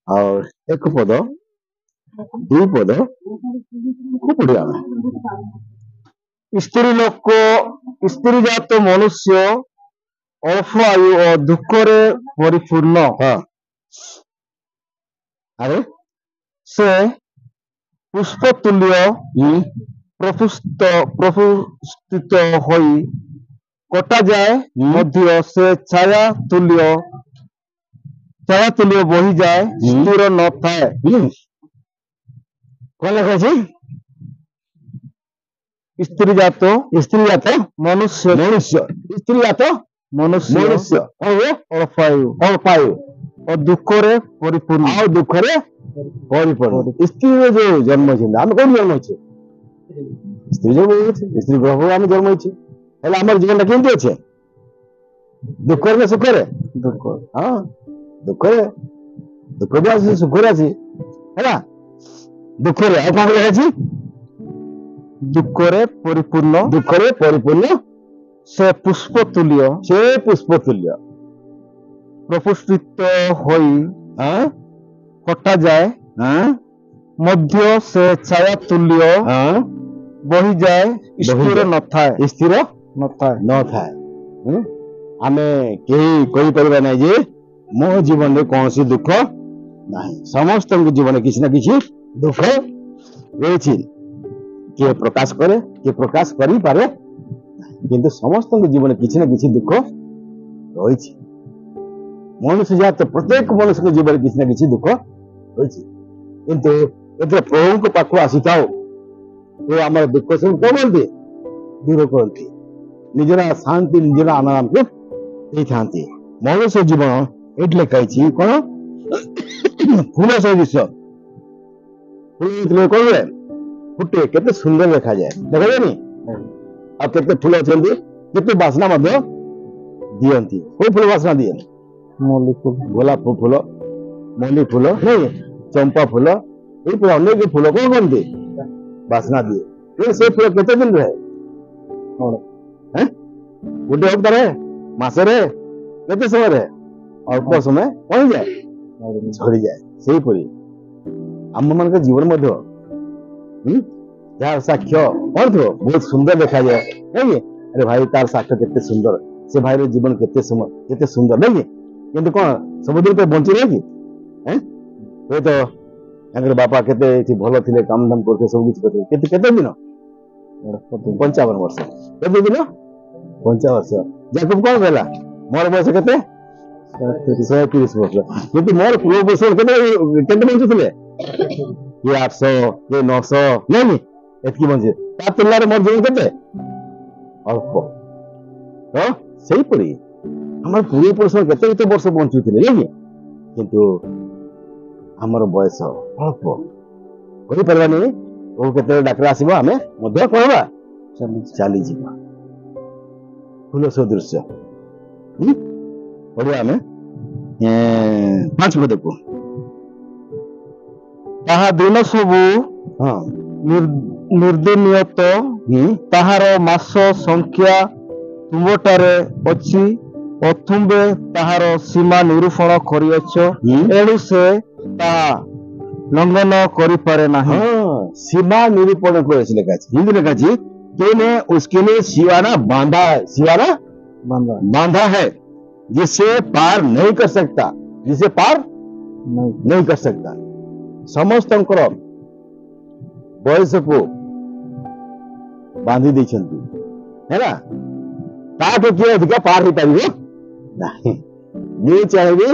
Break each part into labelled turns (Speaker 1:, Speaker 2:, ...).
Speaker 1: और एक पद दुई पद को पढ़िया स्त्री लोक स्त्री जात मनुष्य अल्प आयु और दुखरे परिपूर्ण। हाँ अरे से पुष्पतुल्य प्रफुस्थित होई कटा जाए मध्य से छाया तुल्य बही जाए स्थिर न थाए। कौन लिखा है? स्त्री जात मनुष्य स्त्री जात मनुष्य और पायु और दुखरे परिपूर्ण स्त्री जो जन्म आम कौन जन्म स्त्री स्त्री ग्रह आम जन्म आम जीवन केमती अच्छे दुखरे ना सुखरे दुख हाँ दुखरे दुख भी आस सुखरे आसी है दुखरे आ कौन लिखा दुखरे परिपूर्ण से पुष्पतुल्य प्रफुस्थित होई कटा जाए मध्य से छाया तुल्य बही जाए स्थिर न थाए आमे केही कहि परिबा नै जे मो जीवन रे कौन सी दुख नहीं समस्त जीवन में किसी ना किसी दुख रही किए प्रकाश करे किए प्रकाश करी पारे किंतु समस्त जीवन किसी ना किसी दुख रही मनुष्य जात प्रत्येक मनुष्य के जीवन किसी ना किसी दुख रही किंतु एते प्रभु को पाखु आसी थाओ ये आम दुख सब कौन करती दूर करती निजरा शांति निजरा आनंद को दे थांती मनुष्य जीवन एटले कही कौन फूल सदृश फूल कौन फुटे केते सुंदर देखा जाए देखा जाए आ केते फूल अच्छे केते बासना दियंती कोई फूल बासना दिए मल्ली फूल गोलाप फूल मल्ली फूल नहीं चंपा फूल ये पूरा अनेक फूल कौन करती बासना दिए से फूल केते दिन रहे गोटे हफ्ता रहे मसरे केते समय रहे अल्प समय कौन जाए झड़ी जाए से आम मान जीवन मध्य साक्ष्य कौन थो बहुत सुंदर देखा जाए नहीं अरे भाई तार साक्ष्य केते सुंदर से भाई जीवन केते सुंदर नहीं किंतु कौन सबुदिन पे बंची रहे कि तो बापा केते भल थे काम धाम करते सब किसी करते केते दिन 55 वर्ष केते दिन 55 वर्ष जाकब कौन कहला मोर बयस केते 130 वर्ष किंतु मोर पूर्व पुरुष केते बंचुले ये 800 ये 900 नहीं एतकी बंचे ता तुलना रे मोर जीवन केते अल्प तो सही पड़ी हमर पूर्व पुरुष केते वर्ष बंचुले नहीं किंतु हमर बयस अल्प कहि परबानी ओ केते डाक्टर आसीबो हमें मध्य कहबा चली जीवा फूल सदृश पढ़िया हमें 5 पद को ताहा दिन सबु निर्दिनियत ताहार मास संख्या तुमटारे अछि अथुंबे ताहार सीमा निरूपण करियछ एणु से ताहा लंघन करि पारे नाही। सीमा निरूपण करेछ लिखा है हिंदी लिखा है तूने उसके लिए सिवाना बांधा है जिसे पार नहीं कर सकता जिसे पार नहीं कर सकता समस्त बयस को बांधी देछंती है ना ताके किए अधिका पार ही पारिबो नहीं ये चाहिए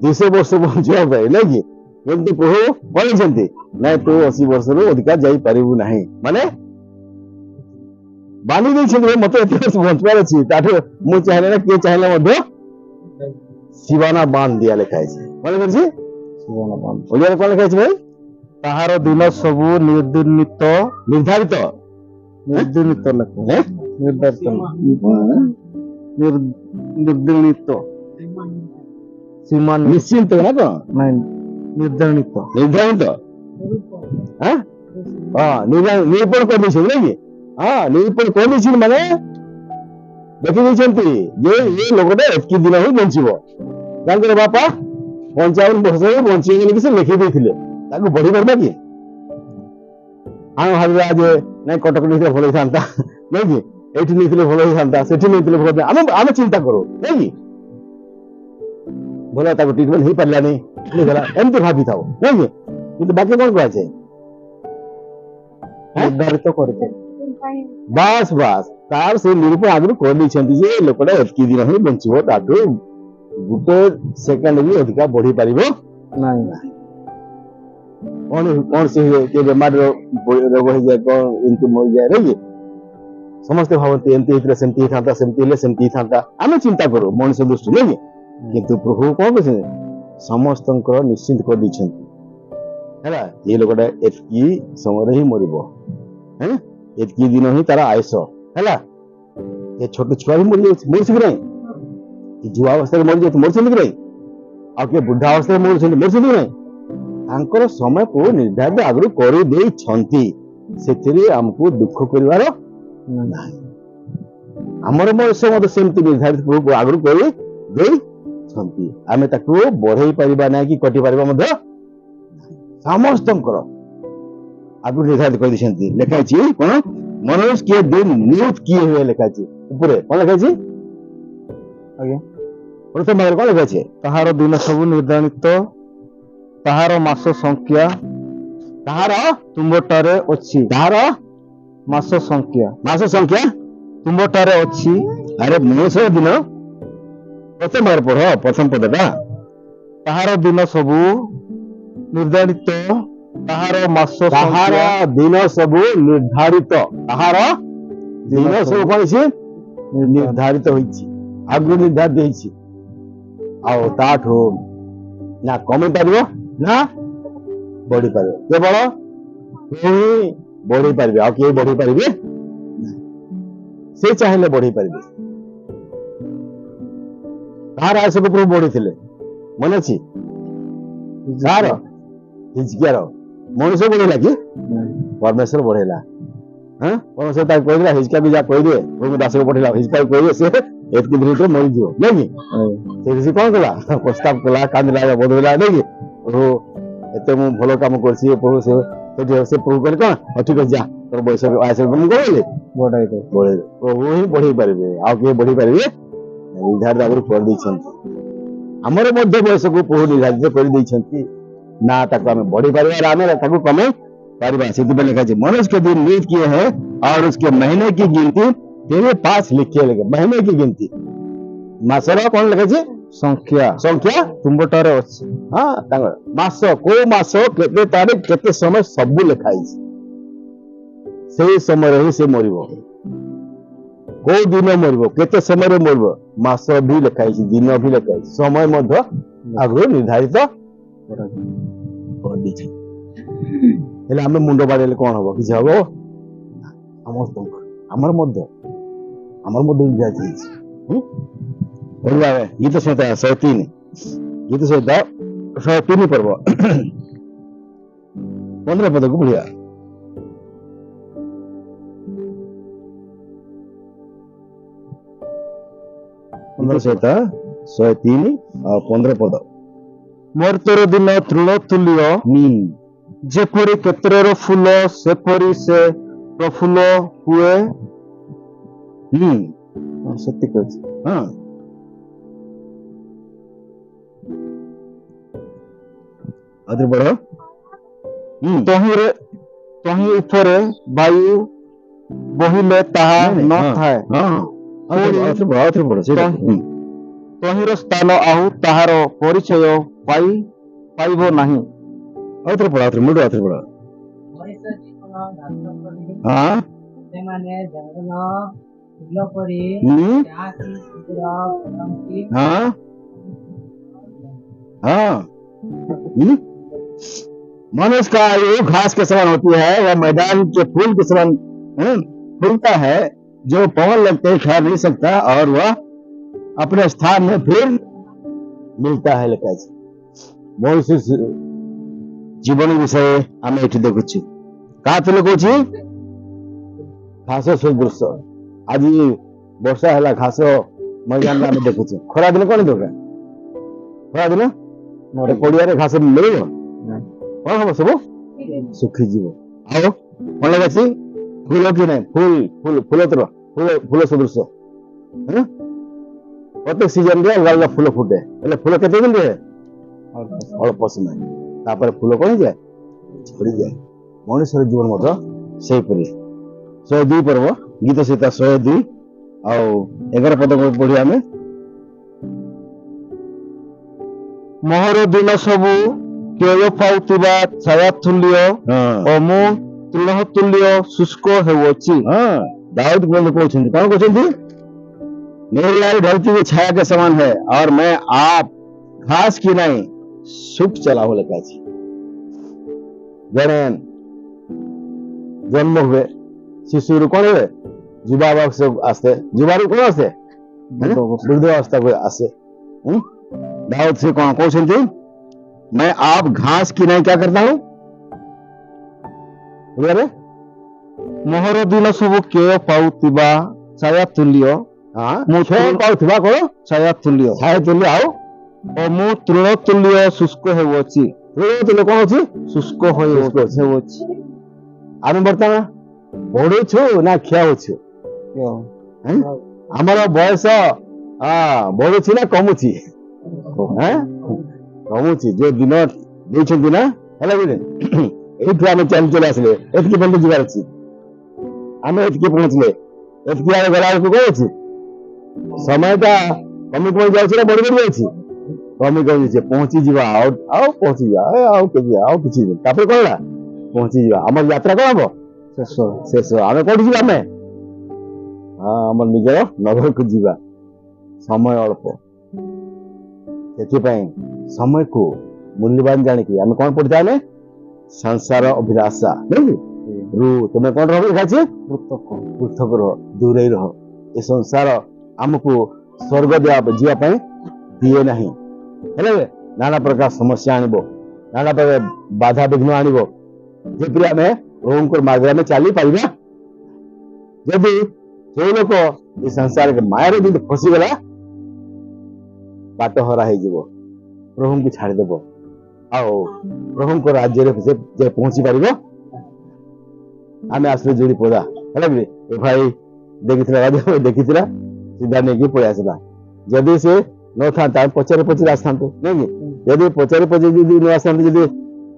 Speaker 1: 200 वर्ष बंचिया पाए नहीं किंतु प्रभु कहते ना तू 80 वर्ष रु अधिका जाई पारिबु नहीं माने बांधी देछंती मत बंचवार अछि ताठो मु चाहले ना के चाहले मध्य शिवाना बांध दिया लिखा है माने करछि शिवाना बांध ओलिया कोन लिखा है भाई ताहार दिन सब निर्दिनित निर्धारित निर्दिनित सीमा निश्चिंत ना तो निर्धारित निरूपण कर नहीं निरूपण कर माने देखी ये लोकटा एतकी दिन ही बंचब बापा पंचावन वर्ष बंची कि से लिखि देथिले ताको बढ़ी परबा कि हम भाबा जे नहीं कटक नहीं भल होता नहीं कि एठी नहीं भल होता सेठी नहीं भल आम चिंता करो नहीं कि भला ताको ट्रीटमेंट ही पारला नहीं गला एमती भाबी थाओ नहीं कि किंतु बाकी कौन कह छे निर्धारित करते बास बास तार से निरूपण आगु कर दी छंती जे लोकटा एतकी दिन ही बंचिबो ताको गुटे सेकंड भी अधिका बढ़ी पारिबो नहीं कौन से के बेमार रोग हो जाए कौन इनके मर जाए रे समस्त भावती एमती हितले सेमती थांता सेमती ले सेमती थांता आमे चिंता करो मनुष्य दृष्टि नहीं किंतु प्रभु कौन कहते समस्त निश्चिंत कर दी छंती हैला ये लोकटा एतकी समय ही मरिबो हैं एतकी दिन ही तारा आयुष हैला ये छोटे छुआ भी मर कि नहीं जुआ अवस्था मर जाए मर कि नहीं आ के बुढ़ा अवस्था मर कि नहीं तांकर समय को निर्धारित आगु कर दे छंती सेथिरे हमको दुख करिवार नाही हमर मनुष्य मत सेमति निर्धारित को आगु कर दे छंती आमे ताकू बढ़ई परिबा नाही कि कटि परिबा मध्य समस्तंकर आगु निर्धारित कर दिछंती लेखा छी कोन मनुष्य के दिन नियुक्त किए हुए लेखा छी ऊपर कोन लेखा छी आगे प्रथम भाग कोन लेखा छी
Speaker 2: ताहार दिन सब निर्धारित ताहार मास संख्या
Speaker 1: ताहार
Speaker 2: तुंबटारे अछि
Speaker 1: ताहार
Speaker 2: मास संख्या तुंबटारे अछि
Speaker 1: अरे मनुष्य दिन प्रथम बार पढ़ो प्रथम पदटा
Speaker 2: ताहार दिन सब निर्धारित ताहार मास
Speaker 1: ताहार दिन सब निर्धारित ताहार दिन सब कोन छी निर्धारित होइछि आगु निर्धारित होइछि आ ताठो ना कमी पारिबो ना बढ़ी पारिबो केवल बढ़ी पारिबे आ के बढ़ी पारिबे से चाहेले बढ़ी पारिबे तार आशा को प्रभु बढ़ी थिले मन अछि तार हिजकियार मनुष्य बढ़ेला कि परमेश्वर बढ़ेला हां परमेश्वर ता कहला हिजकिया भी जा कह दे प्रभु दास को बढ़ेला हिजकिया कह दे से एतकी दिन तो मरि जियो नहीं कि से कौन कला प्रस्ताव कला कांदला बदला नहीं प्रभु एते मु भलो काम करछि प्रभु से प्रभु कहले कोन ठीक जा तोर बयस आयस हम करले
Speaker 2: बढ़ाई दे
Speaker 1: प्रभु ही बढ़ी पारिबे आ के बढ़ी पारिबे निर्धारित आगु कर दै छंती हमर मध्य बयस को प्रभु निर्धारित कर दै छंती ना ताको हमें बढ़ी पारिबा आमे ताको कमे पारिबा सिद्ध पे लिखा है मनुष्य के दिन नियत किए हैं और उसके महीने की गिनती तेरे पास लिखे लगे महीने की गिनती मासर कौन लिखा है संख्या
Speaker 2: तुंबटारे अछि
Speaker 1: हां तांगर मास को मास केते तारीख केते समय सब लिखा है से समय ही से मरिबो को दिन मरिबो केते समय रे मरिबो मास भी लिखा है दिन भी लिखा है समय मध्य आगु निर्धारित कर दी छै हेले हमें मुंडो बाड़ेले कोन हबो किछ हबो हमर मध्य जाति बोलवा गीत संहिता 103 गीत संहिता 103 पर्व 15 पद को पढ़िया गीत संहिता 103 और 15 पद
Speaker 2: मोर तोर दिन तृण तुल्य जेपरी केतरेर फूल सेपरी से प्रफुल्ल हुए
Speaker 1: सत्य कहछ हां अदर बड़
Speaker 2: तही ऊपर वायु बहिले ताहा न थाए
Speaker 1: अदर बड़
Speaker 2: तहीर स्थान आउ ताहार परिचय पाइबो नाही
Speaker 1: अदर बड़ मुंडो अदर बड़ हां
Speaker 3: ସେମାନେ ଜଙ୍ଗଲ ଫୁଲ ପରି ଯାହାକି ଶୀଘ୍ର ଫଳନ୍ତି
Speaker 1: मनुष्य का आयु घास के समान होती है वह मैदान के फूल के समान फूलता है जो पवन लगते ही ठहर नहीं सकता और वह अपने स्थान में फिर मिलता है लिखा मनुष्य जीवन विषय आम ये देखु क्या कहूँ घास सदृश आज वर्षा है घास मैदान में देखु खरा दिन कौन दरकार खरा दिन ଏ ପଡିଆରେ ଘାସ ମିଳିବ କଣ ହବ ସବୁ ଶୁଖିଯିବ। ଆଉ କଣ ଲାଗୁଛି ଫୁଲ କି ନାହିଁ ଫୁଲ ଫୁଲ ଫୁଲ ତର ଫୁଲ ଫୁଲ ସଦୃଶ ପ୍ରତ୍ୟେକ ସିଜନ ରେ ଅଲଗା ଅଲଗା ଫୁଲ ଫୁଟେ ହେଲେ ଫୁଲ କେତେ ଦିନ ରୁହେ ଅଳ୍ପ ସମୟ ତାପରେ ଫୁଲ କଣ ହେଇଯାଏ ଝଡ଼ିଯାଏ। ମଣିଷର ଜୀବନ ମଧ୍ୟ ସେଇପରି 102 ପର୍ବ ଗୀତ ସୀତା 102 ଆଉ 11 ପଦ ପଢି ଆମେ
Speaker 2: ମୋହର ଦିନ ସବୁ କେୟ ପାଉଥିବା ଛାୟା ତୁଲ୍ୟ ଓ ମୁଁ ତୃଣ ତୁଲ୍ୟ ଶୁଷ୍କ ହେଉଅଛି।
Speaker 1: दाऊद बोल कौन कहते मेरी लाइफ ढलती हुई छाया के समान है और मैं आप घास की नहीं सुख चला हो लगा जड़े जन्म हुए शिशु कौन हुए युवा आस्ते युवा कौन आसे वृद्धावस्था को आसे दाऊद से कौन कहते मैं आप घास की नहीं क्या करता हूं
Speaker 2: ମୋହର ଦିନ ସବୁ କେୟ ପାଉଥିବା ଛାୟା ତୁଲ୍ୟ
Speaker 1: ମୁଁ ପାଉଥିବା କଣ
Speaker 2: ଛାୟା ତୁଲ୍ୟ
Speaker 1: ଆଉ
Speaker 2: ଓ ମୁଁ ତୃଣ ତୁଲ୍ୟ ଶୁଷ୍କ ହେଉଅଛି।
Speaker 1: ତୁଲ୍ୟ କଣ ଅଛି
Speaker 2: ଶୁଷ୍କ ହେଉଅଛି।
Speaker 1: ଆମେ ବର୍ତ୍ତମାନ ବଢୁଛୁ ନା କ୍ଷୟ ହଉଛୁ ଆମର ବୟସ ବଢୁଛି ନା କମୁଛି କମୁଛି ଯୋଉ ଦିନ ଦେଇଛନ୍ତି ନା ହେଲା ବୁଝେ ଏଇଠୁ ଆମେ ଚାଲି ଚାଲି ଆସିଲେ ଏତିକି ପର୍ଯ୍ୟନ୍ତ ଯିବାର ଅଛି ଆମେ ଏତିକି ପହଞ୍ଚିଲେ ଏତିକି ଆମେ ଗଲା ବେଳକୁ କଣ ଅଛି ସମୟଟା କମି କମି ଯାଉଛି ନା ବଢି ବଢି ଯାଉଛି କମି କମି ଯାଉଛି ପହଞ୍ଚିଯିବା ଆଉ ପହଞ୍ଚିଯିବା ଆଉ କିଛି ଦିନ ତାପରେ କଣ ହେଲା ପହଞ୍ଚିଯିବା ଆମର ଯାତ୍ରା କଣ ହବ ଶେଷ ଆମେ କୋଉଠି ଯିବା ଆମେ ଆମର ନିଜର ନଗରକୁ ଯିବା ସମୟ ଅଳ୍ପ ସେଥିପାଇଁ ସମୟକୁ ମୂଲ୍ୟବାନ ଜାଣିକି ଆମେ କଣ ପଢିବା ଆମେ संसार अभिलाषा नहीं रू तुम्हें कौन रहो लिखा पृथक रह दूरे रह ये संसार आमको स्वर्ग जीवाई दिए ना नाना प्रकार समस्या आणबो नाना प्रकार बाधा विघ्न आणबो जेपरि आम प्रभु मार्ग में चली पारिबा जदि जो लोक ये संसार के मायर जो फसीगला बाट हरा हो प्रभु को छाड़देव आओ प्रभु राज्य जे पहुंची पार आम आसले जोड़ी पदा है भाई देखी देखी सीधा नहीं पलि आसला जदि से न था पचारे पचारे आसता नहीं जदि पचारे पचारे न आसता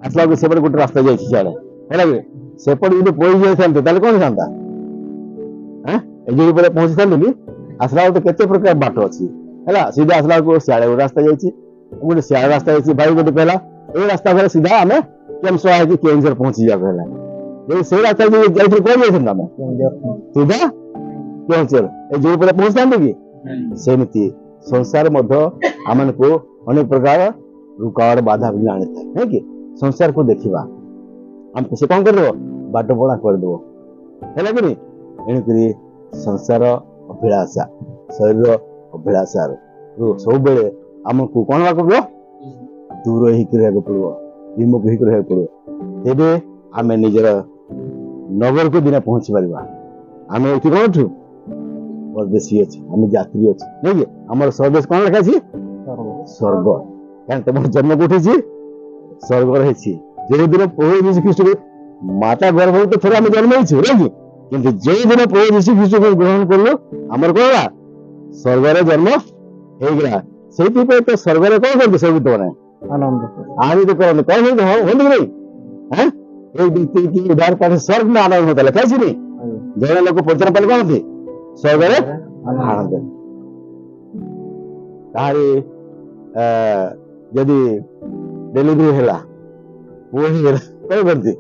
Speaker 1: आसला सेपटे गोटे रास्ता जाए सियाड़े है सेपटे जो पड़ी जाता कौन था जोड़ी पदा पहुंची था आसला गोटे केते प्रकार बाट अच्छी है सीधा आसला सियाड़े गोटे रास्ता जाइए गोटे सियाड़े रास्ता जाइए भाई गोटे कहला ये रास्ता घर सीधा आम केम सहायक केन्दुझर पहुंची जाए से रास्ता कौन जाइए सीधा केन्दुझर जो पहुंचता कि सेमती संसार आम को अनेक प्रकार रुकावट बाधा भी आनी था कि संसार को देखा आमको से कौन कर बाट बड़ा करदेव है कि एणुक संसार अभिलाषा शरीर अभिलाषा सब बेले आमको कौन हवा पड़ो दूर ही पड़ो विमुख ही पड़ो तेरे आम निजर नगर को दिन पहुंची पार आम ये कौन छू परदेशी अच्छे आम यात्री अच्छे नहीं आम स्वदेश कौन लिखा स्वर्ग क्या तुम जन्म कौटी स्वर्ग रही जो दिन प्रभु यीशु ख्रीष्ट को माता गर्भ तो थोड़ा आम जन्म हो कि जो दिन प्रभु यीशु ख्रीष्ट को ग्रहण कलु आमर कौन है स्वर्ग जन्म होगा से तो स्वर्ग कौन करते स्वर्गित बनाए आनंद करते कौन होते नहीं एक व्यक्ति की उदार पाठ स्वर्ग में आनंद होता है कैसे नहीं जड़े लोग पचरा पाले कौन थे स्वर्ग आनंद तारी जदि डेलीवरी है पुओ ही कौन करती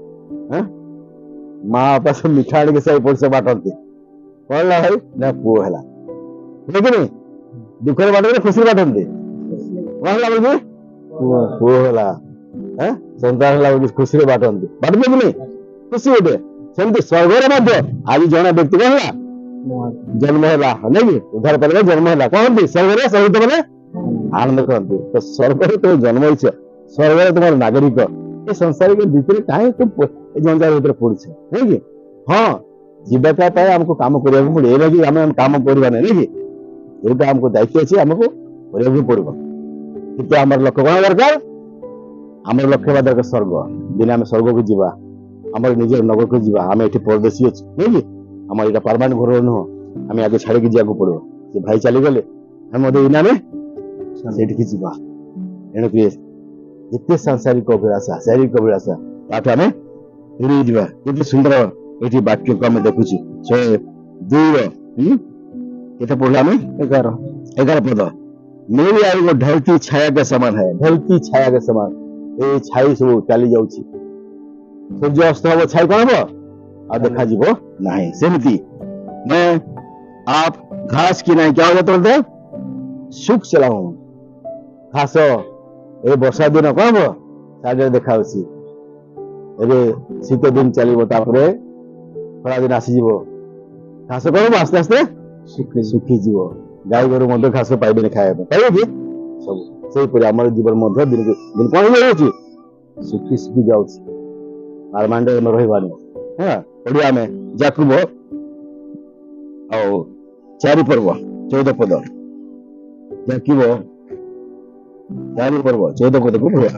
Speaker 1: माँ बापा सब मिठा आने के सब पड़ से बांटती कौन ला भाई ना पुओ है नहीं दुख बांटे खुशी बांटती कौन ला बोल पुओ है संतान खुशी बांटती बांटते कि नहीं खुशी गोटे सेमती स्वर्ग आज जड़े व्यक्ति कौन है जन्म है नहीं उद्धार पाले जन्म है कहते स्वर्ग सहित मैंने आनंद कहते तो स्वर्ग तुम जन्म हो स्वर्ग तुम नागरिक ये संसार के भीतर कहीं तुम जंजाल भीतर पड़ नहीं कि हाँ जीविका आमको कम करने पड़े कि आम कम करवा नहीं कि जोटा आमको दायित्व अच्छे आमको करने पड़ो कि आम लक्ष्य कौन दरकार ଆମର ଲକ୍ଷ୍ୟ ହେବା ଦରକାର ସ୍ୱର୍ଗ। ଦିନେ ଆମେ ସ୍ୱର୍ଗକୁ ଯିବା, ଆମର ନିଜର ନଗରକୁ ଯିବା। ଆମେ ଏଠି ପରଦେଶୀ ଅଛୁ ନାଇଁ କି, ଆମର ଏଇଟା ପରମାନେଣ୍ଟ ଘର ନୁହଁ, ଆମେ ଆଗେ ଛାଡିକି ଯିବାକୁ ପଡିବ। ସେ ଭାଇ ଚାଲିଗଲେ ଆମେ ମଧ୍ୟ ଏଇନା ଆମେ ସେଇଠିକି ଯିବା। ଏଣୁକି ଯେତେ ସାଂସାରିକ ଅଭିଳାଷା, ଶାରୀରିକ ଅଭିଳାଷା ତାଠୁ ଆମେ ଦୂରେଇ ଯିବା। କେତେ ସୁନ୍ଦର ଏଠି ବାକ୍ୟକୁ ଆମେ ଦେଖୁଛୁ। 102 କେତେ ପଢିଲା ଆମେ? 11 पद। मेरी आयु वो ढलती छाया के समान है, ढलती छाया के समान। ए छाई सब चली जाउची, सूर्य अस्त हो छाई कौन हो आ देखा जीवो नहीं। सेमती मैं आप घास की नहीं क्या हो जाता बोलते सुख चलाऊं घास ए वर्षा दिन कौन हो साइड देखा होची, एबे शीत दिन चलिबो तापरे खरा दिन आसी जीवो घास कौन आस्ते आस्ते सुखी जीवो। गाय गोरु मध्य घास पाइबे खाଇବା ପାଇଁ ପାଇବେ କି ସବୁ ସେଇପରି ଆମର ଜୀବନ ମଧ୍ୟ ଦିନକୁ ଦିନ କଣ ହେଇଯାଉଛି ଶୁଖି ଶୁଖି ଯାଉଛି। ପାରମାନେଣ୍ଟ ଆମେ ରହିବାନି। ହଁ ଓଡ଼ିଆ ଆମେ ଯାକୁବ ଆଉ 4 पर्व 14 पद, ଯାକିବ 4 पर्व 14 पदକୁ ପଢିବା।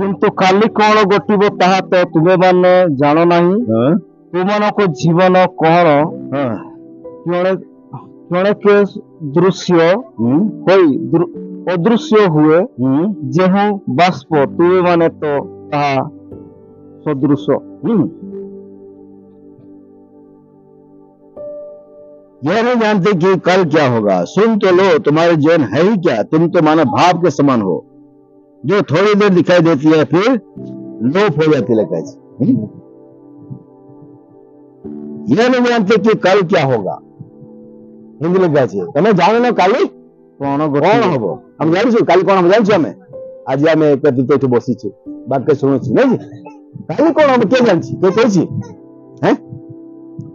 Speaker 2: କିନ୍ତୁ କାଲି କଣ ଘଟିବ ତାହା ତ ତୁମେମାନେ ଜାଣ ନାହିଁ। ତୁମମାନଙ୍କ ଜୀବନ କଣ କ୍ଷଣକେ ଦୃଶ୍ୟ ହୋଇ ଅଦୃଶ୍ୟ ହୁଏ, ଯେଉଁ ବାଷ୍ପ ତୁମେମାନେ ତ ତାହା ସଦୃଶ।
Speaker 1: यह नहीं जानते कि कल क्या होगा। सुन तो लो, तुम्हारे जीवन है ही क्या, तुम तो मानो भाव के समान हो, जो थोड़ी देर दिखाई देती है फिर लोप हो जाती है। यह नहीं जानते कि कल क्या होगा। हिंदी लिखा है तुम्हें जानो ना काली कौन हम हम जानी काली कौन हम जानी आम आज आम एकत्रित ये बसीचु वाक्य शुणुचु नहीं काली कौन हम किए जानी किए कही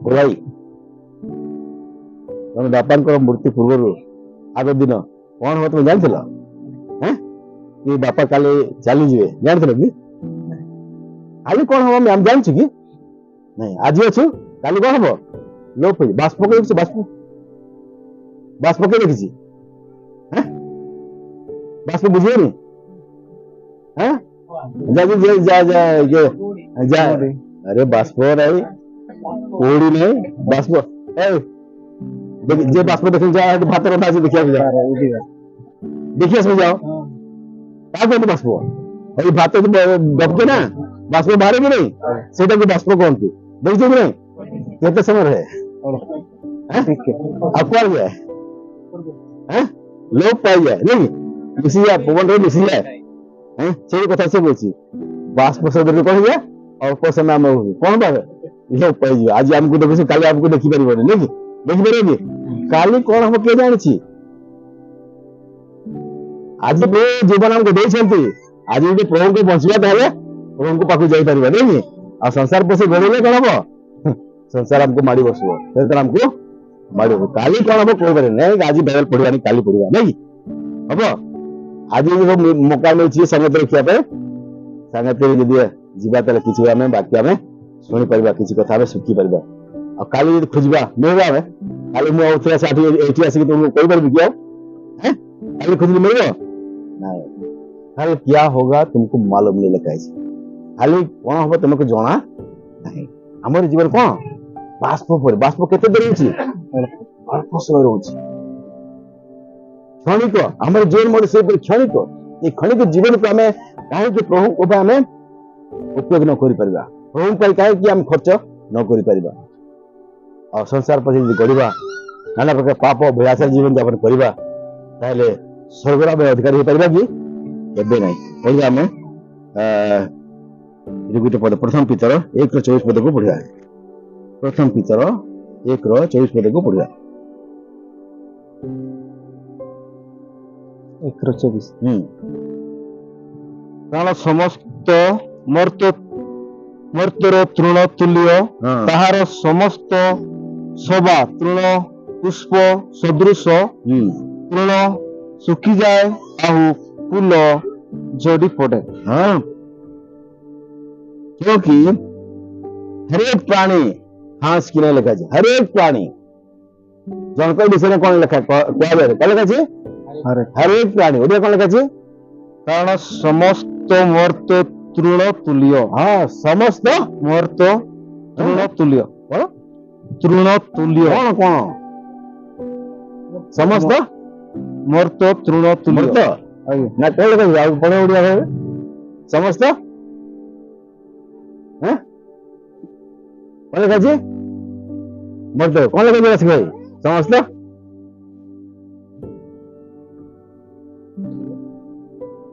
Speaker 1: भाई तुम बापा मृत्यु पूर्व आग दिन कौन हो तुम जान कि बापा काली चली जाए जान कि काली कौन हम आम जानू कि नहीं आज अच्छु काली कौन हम लोप बाष्प बाष्प बाष्प के देखी बाष्प बुझिए अरे बाष्प नहीं ओडी नहीं बाष्प जे बाष्प देख भात रंधा देखिए देखिए सब जाओ क्या बाष्प अरे भात दबके ना बाष्प बाहर कि नहीं से बाष्प कहते देखिए कि नहीं केते समय रहे अक्वार गया लोप पाई जाए नहीं मिसी जाए पवन रे मिसी जाए से कथा से बोलছি बाष्प शब्द रे कह गया और को समय में कौन बात लोप पाई जाए। आज हमको देखो काली हमको देखि परिबो नहीं कि देखि परिबो काली कौन हम के जानि छी आज बे जीवन हमको देई छथि आज ये प्रभु को बंचवा ताले प्रभु को पाखु जाई परिबो नहीं कि आ संसार पसे गड़ले कोन हो संसार हमको मारी बसबो तेतर हमको मारी काली कौन हम कोई बारे नहीं आज बाइबल पढ़िबानी काली पढ़िबा नहीं हम आज जो मौका मिलछि संगत रखिया पे संगत यदि जीवा तले किछि हमें बाकी हमें सुनि परबा किछि कथा हमें सुखी परबा आ काली यदि खोजबा मिलबा हमें काली मु उतरा साथी एठी आसी कि तुम कोई परबी क्या हैं काली खोजली मिलबो नहीं कल क्या होगा तुमको मालूम नहीं लिखा है खाली कौन हम तुमको जाना नहीं। हमर जीवन कौन बाष्प पर बाष्प केते देर होछि अल्प समय रहउछि क्षणिक हमर जीवन मोर से क्षणिक ये क्षणिक जीवन को हमें काहे कि प्रभु को हमें उपयोग न करि परबा प्रभु पर काहे कि हम खर्च न करि परबा और संसार पर यदि गड़िबा नाना प्रकार पाप अभ्यासर जीवन यापन करबा ताले स्वर्गरा में अधिकारी हो परबा कि एबे नहीं ओइ हमें ये गुटे पद प्रथम पितर 1:24 पद को पढ़िया प्रथम पितर 1:24 पद को पढ़िया
Speaker 2: 1:24 କାରଣ ସମସ୍ତ ମର୍ତ୍ତ୍ୟର ତୃଣ ତୁଲ୍ୟ ତାହାର ସମସ୍ତ ସଭା ତୃଣ ପୁଷ୍ପ ସଦୃଶ ତୃଣ ଶୁଖିଯାଏ ଆଉ ଫୁଲ ଝଡ଼ି ପଡ଼େ। क्योंकि हर एक प्राणी
Speaker 1: घास कि लिखा है हर एक प्राणी जनक विषय कौन लिखा क्या लिखा है हर एक प्राणी ओडिया कौन लिखा है
Speaker 2: କାରଣ ସମସ୍ତ ମର୍ତ୍ତ ତୃଣ ତୁଲ୍ୟ।
Speaker 1: हाँ समस्त
Speaker 2: ମର୍ତ୍ତ ତୃଣ ତୁଲ୍ୟ।
Speaker 1: कौन
Speaker 2: ତୃଣ ତୁଲ୍ୟ।
Speaker 1: कौन कौन समस्त
Speaker 2: ମର୍ତ୍ତ ତୃଣ ତୁଲ୍ୟ।
Speaker 1: मृत
Speaker 2: ଆଜ୍ଞା।
Speaker 1: ना कौन लिखा है पढ़े ओडिया समस्त हैं कौन लिखा है मृत कौन लिखा है भाई समस्त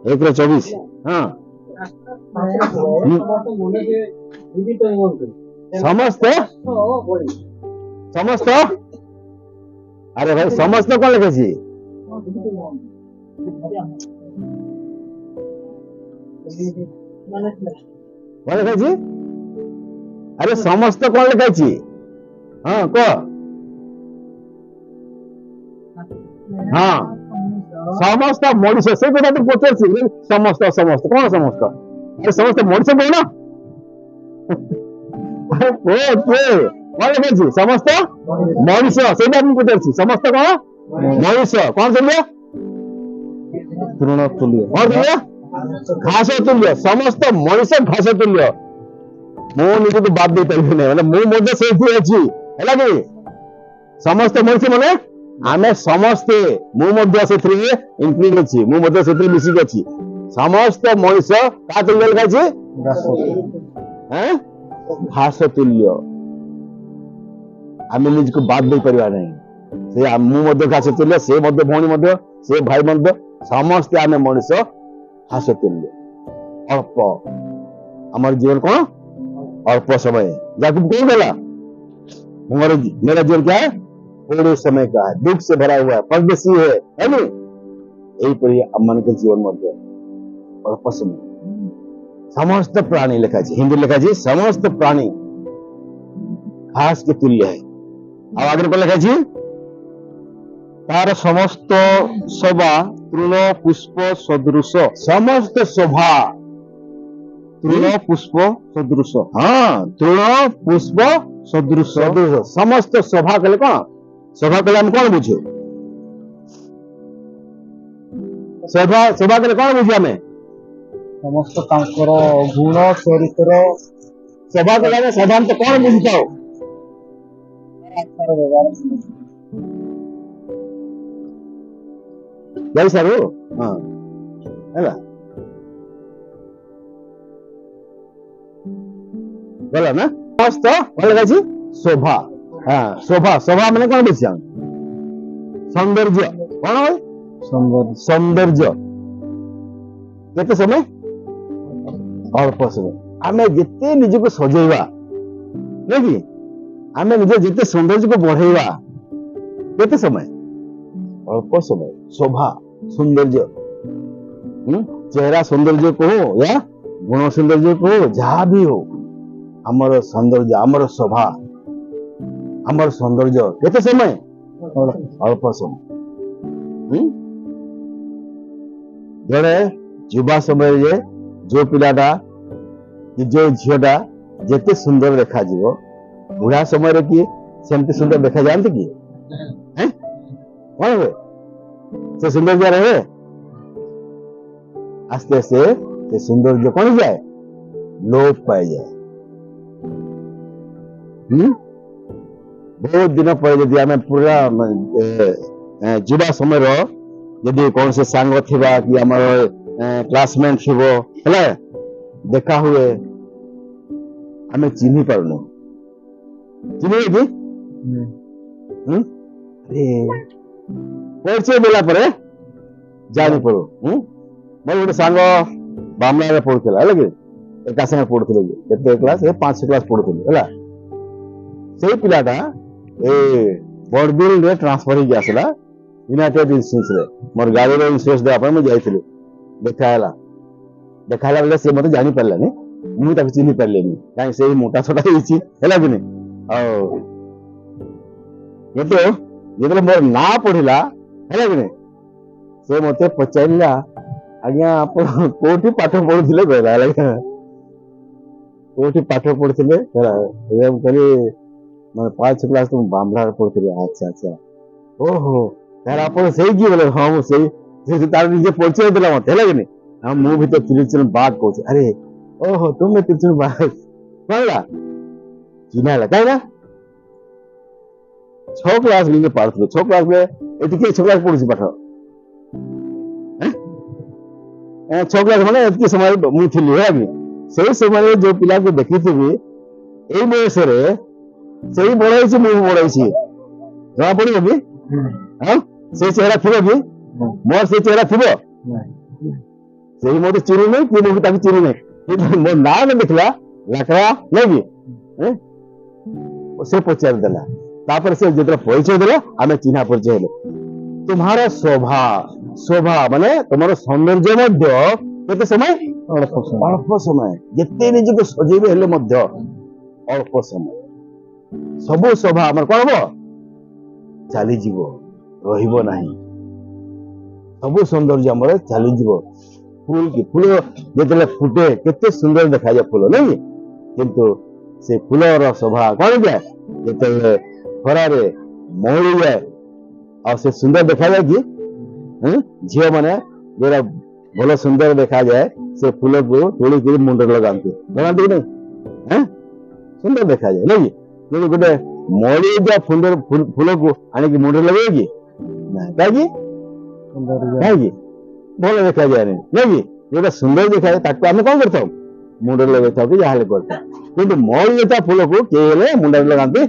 Speaker 1: एक 24 हाँ समस्त समस्त अरे भाई समस्त कौन लिखे छी कौन लिखे छी अरे समस्त कौन लिखे छी हाँ को हाँ समस्त मनुष्य से कथा तो पचार समस्त समस्त कौन समस्त अरे समस्त मनुष्य कौन कौन लिखे समस्त मनुष्य से पचार समस्त कौन मनुष्य कौन तुल्य
Speaker 2: ତୃଣ ତୁଲ୍ୟ।
Speaker 1: कौन तुल्य घास तुल्य समस्त मनुष्य घास तुल्य मु निजे तो बात दे पारि मतलब मु मध्य से अच्छी है कि समस्त मनुष्य माने आमे समस्ते मु मध्य से इंक्लूड अछि मु मध्य से मिसिक अछि समस्त मनुष्य का तुल्य लिखा अछि हैं घास तुल्य आमे निज को बात दे परिवा नहीं से मु मध्य घास तुल्य से मध्य भौणी मध्य से भाई मध्य समस्त आमे मनुष्य घास तुल्य अल्प हमारे जीवन कौन अल्प समय जाकू कौन बोला मेरा जीवन क्या है थोड़े समय का है दुख से भरा हुआ है परदेशी है नहीं यही पर अम्मन के जीवन मध्य अल्प समय समस्त प्राणी लिखा है हिंदी लिखा है समस्त प्राणी घास के तुल्य है अब आगे पर लिखा है
Speaker 2: ତାର ସମସ୍ତ ଶୋଭା ତୃଣ ପୁଷ୍ପ ସଦୃଶ।
Speaker 1: समस्त शोभा
Speaker 2: ତୃଣ ପୁଷ୍ପ ସଦୃଶ।
Speaker 1: हाँ तृण पुष्प
Speaker 2: ସଦୃଶ।
Speaker 1: सदृश समस्त शोभा कले कौन शोभा कले हम कौन बुझे शोभा शोभा कले कौन बुझे हमें
Speaker 2: ସମସ୍ତ ତାଙ୍କର ଗୁଣ ଚରିତ୍ର
Speaker 1: शोभा कले में साधारण तो कौन बुझता हो जय सर हाँ है ना बोला ना समस्त कौन लगा जी शोभा हाँ शोभा शोभा मैंने कौन बुझे सौंदर्य कौन है
Speaker 2: ସୌନ୍ଦର୍ଯ୍ୟ।
Speaker 1: सौंदर्य केते समय अल्प समय आमे जिते निजको सजेवा नहीं कि आमे निजे जिते सौंदर्य को बढ़ेवा केते समय अल्प समय शोभा सौंदर्य चेहरा सौंदर्य को हो या गुण सौंदर्य को हो जहाँ भी हो आमर सौंदर्य आमर शोभा आमर सौंदर्य केते समय अल्प समय जड़े युवा समय जो पिलाटा कि जो झीटा जेते सुंदर देखा जीवो बुढ़ा समय रे कि सेमती सुंदर देखा जानते कि हैं कौन है से सुंदर जा रहे आस्ते आस्ते से सुंदर जो कौन जाए लोप पाए जाए बहुत दिन पर यदि आम पूरा युवा समय यदि कौन से सांग थिबा कि हमर क्लासमेट थिबो हला देखा हुए हमें चिन्ह पारनु चिन्ह कि अरे परिचय देला परे जानि पड़ो मोर गोटे सांग बामला रे पढुतला हला कि एका संगे पढुतले केते क्लास ए 5 क्लास पढुतले हला सेही पिलाटा ए बड़बिल रे ट्रांसफर हो गयासला यूनाइटेड इंश्योरेंस रे मोर गाड़ी रे इंश्योरेंस दे अपन मैं जाइथिले देखाला बेले से मते जानि परलानी मु ताके चिन्हि परलेनी काई से मोटा छोटा हिची हला कि नहीं आ ये तो मोर ना पढ़िला हला कि नहीं से मते पचाइला आज्ञा आप कोठी पाठ पढुथिले कहला हला कोठी पाठ पढुथिले हला हम कहली ମାନେ 5 କ୍ଲାସ୍ ତ ବାମ୍ବଳାରେ ପଢୁଥିଲି। ଆଚ୍ଛା ଆଚ୍ଛା, ଓହୋ ତାର ଆପଣ ସେଇ କିଏ ବୋଲେ? ହଁ ମୁଁ ସେଇ, ସେ ତାର ନିଜେ ପରିଚୟ ଦେଲା ମତେ, ହେଲା କି ନି? ହଁ ମୁଁ ବି ତ ତ୍ରିଚରଣ ବାଘ କହୁଛି। ଆରେ ଓହୋ ତୁମେ ତ୍ରିଚରଣ ବାଘ, କଣ ହେଲା ଚିହ୍ନା ହେଲା କାହିଁ ନା 6 କ୍ଲାସ୍ ନିଜେ ପାରୁଥିଲୁ। 6 କ୍ଲାସ୍ ରେ ଏଠି କିଏ 6 କ୍ଲାସ୍ ପଢୁଛି ପାଠ? 6 କ୍ଲାସ୍ ମାନେ ଏତିକି ସମୟରେ ମୁଁ ଥିଲି, ହେଲା କି? ସେଇ ସମୟରେ ଯୋଉ ପିଲାକୁ ଦେଖିଥିବି ଏଇ ବୟସରେ, ସେଇ ବଡ ହେଇଛି, ମୁଁ ବଡ ହେଇଛି, ଜଣା ପଡିବ କି? ହଁ ସେ ଚେହେରା ଥିବ କି? ମୋର ସେ ଚେହେରା ଥିବ? ସେଇ ମତେ ଚିହ୍ନି ନାହିଁ କି ମୁଁ ବି ତାକୁ ଚିହ୍ନି ନାହିଁ, କିନ୍ତୁ ମୋ ନାଁ ଦେଖିଲା ଲାକଡ଼ା ନାଇଁ କି? ସେ ପଚାରିଦେଲା, ତାପରେ ସେ ଯେତେବେଳେ ପରିଚୟ ଦେଲା ଆମେ ଚିହ୍ନା ପରିଚୟ ହେଲେ। ତୁମର ଶୋଭା ମାନେ ତମର ସୌନ୍ଦର୍ଯ୍ୟ ମଧ୍ୟ କେତେ ସମୟ? ଅଳ୍ପ ସମୟ। ଯେତେ ନିଜକୁ ସଜେଇବେ ହେଲେ ମଧ୍ୟ ଅଳ୍ପ ସମୟ। ସବୁ ଶୋଭା ଆମର କଣ ହବ? ଚାଲିଯିବ, ରହିବ ନାହିଁ। ସବୁ ସୌନ୍ଦର୍ଯ୍ୟ ଆମର ଚାଲିଯିବ। ଫୁଲ ଯେତେବେଳେ ଫୁଟେ କେତେ ସୁନ୍ଦର ଦେଖାଯାଏ ଫୁଲ, ନାଇଁ? କିନ୍ତୁ ସେ ଫୁଲର ଶୋଭା କଣ ଯାଏ? ଯେତେବେଳେ ଖରାରେ ମଉଳି ଯାଏ, ଆଉ ସେ ସୁନ୍ଦର ଦେଖାଯାଏ କି? ଝିଅ ମାନେ ଯୋଉଟା ଭଲ ସୁନ୍ଦର ଦେଖାଯାଏ ସେ ଫୁଲକୁ ତୋଳିକିରି ମୁଣ୍ଡରେ ଲଗାନ୍ତି, ଲଗାନ୍ତି କି ନାଇଁ? ସୁନ୍ଦର ଦେଖାଯାଏ, ନାଇଁ? କିନ୍ତୁ ଗୋଟେ ମଉଳି ଯାଏ ଫୁଲକୁ ଆଣିକି ମୁଣ୍ଡରେ ଲଗେଇବେ କି? କାହିଁକି? କାହିଁକି? ଭଲ ଦେଖାଯାଏନି, ନାଇଁ କି? ଯୋଉଟା ସୁନ୍ଦର ଦେଖାଯାଏ ତାକୁ ଆମେ କଣ କରିଥାଉ? ମୁଣ୍ଡରେ ଲଗେଇଥାଉ କି ଯାହାହେଲେ କରିଥାଉ। କିନ୍ତୁ ମଉଳି ଯାଇଥିବା ଫୁଲକୁ କେହି ହେଲେ ମୁଣ୍ଡରେ ଲଗାନ୍ତି।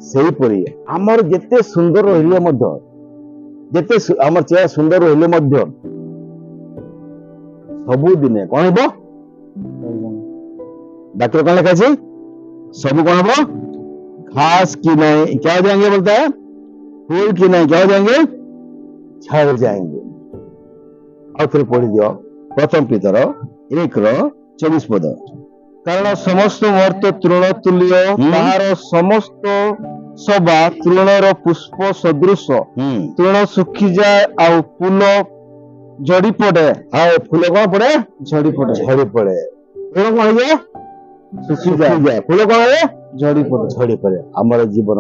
Speaker 1: ସେଇପରି ଆମର ଯେତେ ସୁନ୍ଦର ରହିଲେ ମଧ୍ୟ, ଯେତେ ଆମର ଚେହେରା ସୁନ୍ଦର ରହିଲେ ମଧ୍ୟ ସବୁଦିନେ କଣ ହେବ? ଡାକ୍ତର କଣ ଲେଖା ଅଛି? ସବୁ କଣ ହବ? घास की नहीं क्या हो जाएंगे बोलता है? फूल की नहीं क्या हो जाएंगे? झड़ जाएंगे। और फिर पढ़ी दियो प्रथम पीतर 1:24 पद।
Speaker 2: କାରଣ ସମସ୍ତ ମୁହୂର୍ତ୍ତ ତୃଣ ତୁଲ୍ୟ, ତାହାର ସମସ୍ତ ସଭା ତୃଣର ପୁଷ୍ପ ସଦୃଶ। ତୃଣ ଶୁଖିଯାଏ ଆଉ ଫୁଲ ଝଡି ପଡେ।
Speaker 1: ଆଉ ଫୁଲ କଣ ପଡେ?
Speaker 2: ଝଡି ପଡେ।
Speaker 1: ଝଡି ପଡେ। ତୃଣ କଣ ହେଇଯାଏ? ଶୁଖିଯାଏ। ଫୁଲ କଣ ହୁଏ?
Speaker 2: ଝଡି ପଡେ।
Speaker 1: ଝଡି ପଡେ। ଆମର ଜୀବନ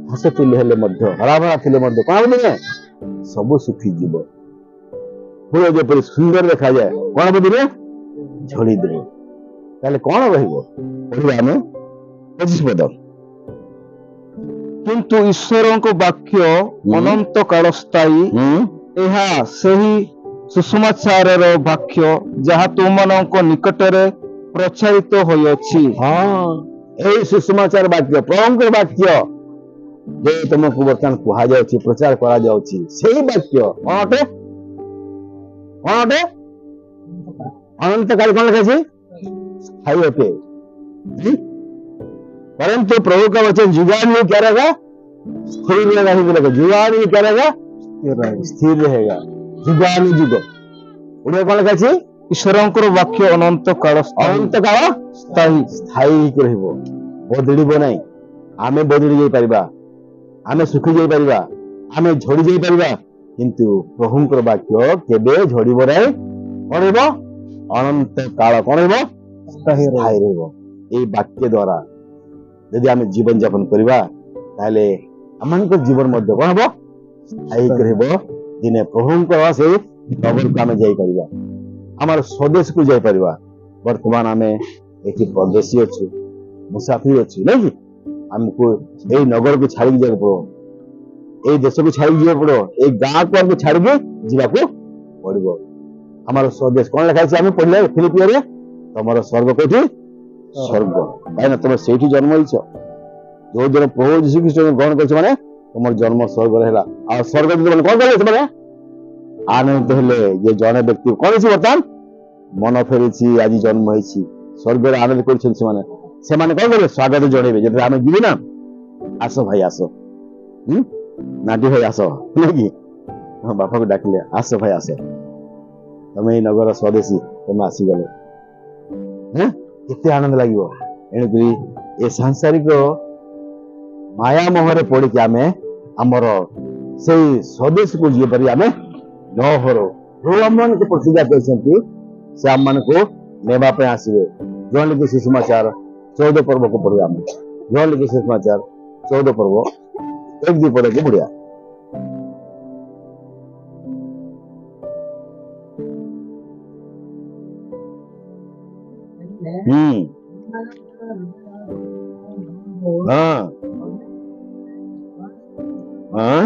Speaker 1: ହସ ତୁଲ୍ୟ ହେଲେ ମଧ୍ୟ, ହରାଭରା ଥିଲେ ମଧ୍ୟ କଣ ହବ? ସବୁ ଶୁଖିଯିବ। ଫୁଲ ଯେପରି ସୁନ୍ଦର ଦେଖାଯାଏ କଣ ହବ? ଦିନେ ଝଡିଯିବ। ତାହେଲେ କଣ ରହିବ? ପଢିବା ଆମେ 25 ପଦ।
Speaker 2: କିନ୍ତୁ ଈଶ୍ୱରଙ୍କ ବାକ୍ୟ ଅନନ୍ତ କାଳ ସ୍ଥାୟୀ। ଏହା ସେହି ସୁସମାଚାରର ବାକ୍ୟ ଯାହା ତୁମମାନଙ୍କ ନିକଟରେ ପ୍ରଚାରିତ ହୋଇଅଛି।
Speaker 1: ହଁ, ଏଇ ସୁସମାଚାର ବାକ୍ୟ, ପ୍ରଭୁଙ୍କର ବାକ୍ୟ ଯେ ତମକୁ ବର୍ତ୍ତମାନ କୁହାଯାଉଛି, ପ୍ରଚାର କରାଯାଉଛି, ସେଇ ବାକ୍ୟ କଣ ଅଟେ? କଣ ଅଟେ? ଅନନ୍ତ କାଳ। କଣ ଲେଖା ଅଛି? स्थायी होते। परंतु प्रभु का वचन जुगान में क्या रहेगा? स्थिर रहेगा ही बोलेगा। जुगान में क्या रहेगा? स्थिर रहेगा। जुगान जुग उड़े कौन लिखा ଅଛି?
Speaker 2: ଈଶ୍ୱରଙ୍କର ବାକ୍ୟ ଅନନ୍ତ କାଳ
Speaker 1: ଅନନ୍ତ କାଳ ସ୍ଥାୟୀ ହେଇକି ରହିବ, ବଦଳିବ ନାହିଁ। ଆମେ ବଦଳି ଯାଇପାରିବା, ଆମେ ଶୁଖି ଯାଇପାରିବା, ଆମେ ଝଡି ଯାଇପାରିବା, କିନ୍ତୁ ପ୍ରଭୁଙ୍କର ବାକ୍ୟ କେବେ ଝଡିବ ନାହିଁ। କଣ ରହିବ? ଅନନ୍ତ କାଳ କଣ ରହିବ? ସ୍ଥାୟୀ ରହିବ। ଏଇ ବାକ୍ୟ ଦ୍ଵାରା ଯଦି ଆମେ ଜୀବନ ଯାପନ କରିବା ତାହେଲେ ଆମମାନଙ୍କ ଜୀବନ ମଧ୍ୟ କଣ ହବ? ସ୍ଥାୟୀ ରହିବ। ଦିନେ ପ୍ରଭୁଙ୍କର ସେଇ ନଗରକୁ ଆମେ ଯାଇପାରିବା, ଆମର ସ୍ୱଦେଶକୁ ଯାଇପାରିବା। ବର୍ତ୍ତମାନ ଆମେ ଏଠି ପରଦେଶୀ ଅଛୁ, ମୁସାଫିର ଅଛୁ, ନାଇଁ କି? ଆମକୁ ଏଇ ନଗରକୁ ଛାଡିକି ଯିବାକୁ ପଡିବ, ଏଇ ଦେଶକୁ ଛାଡିକି ଯିବାକୁ ପଡିବ, ଏଇ ଗାଁକୁ ଆମକୁ ଛାଡିକି ଯିବାକୁ ପଡିବ। ଆମର ସ୍ୱଦେଶ କଣ ଲେଖା ଅଛି? ଆମେ ପଢିଲେ ଫିଲିପିରେ, ତମର ସ୍ୱର୍ଗ କୋଉଠି? ସ୍ୱର୍ଗ। କାହିଁକିନା ତମେ ସେଇଠି ଜନ୍ମ ହେଇଛ। ଯୋଉ ଦିନ ପ୍ରଭୁ ଯୀଶୁ ଖ୍ରୀଷ୍ଟ ଗ୍ରହଣ କରିଛ ମାନେ ତମର ଜନ୍ମ ସ୍ୱର୍ଗରେ ହେଲା। ଆଉ ସ୍ୱର୍ଗ ମାନେ କଣ କଲେ? ସେମାନେ ଆନନ୍ଦିତ ହେଲେ। ଯେ ଜଣେ ବ୍ୟକ୍ତି କଣ ହେଇଛି? ବର୍ତ୍ତମାନ ମନ ଫେରିଛି, ଆଜି ଜନ୍ମ ହେଇଛି, ସ୍ୱର୍ଗରେ ଆନନ୍ଦ କରିଛନ୍ତି ସେମାନେ। ସେମାନେ କଣ କରିବେ? ସ୍ୱାଗତ ଜଣେଇବେ। ଯେତେବେଳେ ଆମେ ଯିବି ନା, ଆସ ଭାଇ ଆସ, ନାଟି ଭାଇ ଆସ, ନାଇଁ କି? ବାପାକୁ ଡାକିଲେ, ଆସ ଭାଇ ଆସ, ତମେ ଏଇ ନଗର ସ୍ୱଦେଶୀ, ତମେ ଆସିଗଲେ। କେତେ ଆନନ୍ଦ ଲାଗିବ। ଏଣୁକରି ଏ ସାଂସାରିକ ମାୟା ମୋହରେ ପଡିକି ଆମେ ଆମର ସେଇ ସ୍ୱଦେଶକୁ ଯେପରି ଆମେ ନ ହରୁ। ପ୍ରଭୁ ଆମମାନଙ୍କୁ ପ୍ରତିଜ୍ଞା କରିଛନ୍ତି, ସେ ଆମମାନଙ୍କୁ ନେବା ପାଇଁ ଆସିବେ। ଯୋଉଁମାନେ କି ସୁସମାଚାର 14 ପର୍ବକୁ ପଢିବା ଆମେ। जॉन लिखे समाचार 14 पर्व 1-2 पद के बढ़िया हाँ हाँ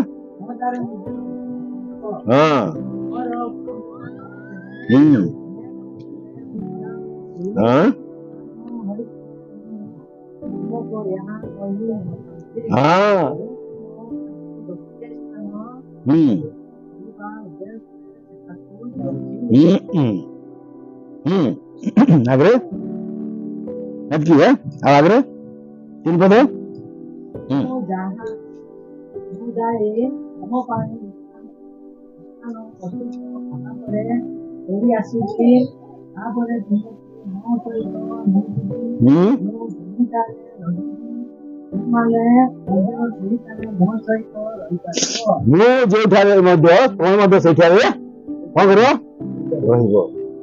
Speaker 1: हाँ हाँ हाँ आगरे नक्की है अब आगरे 3 पद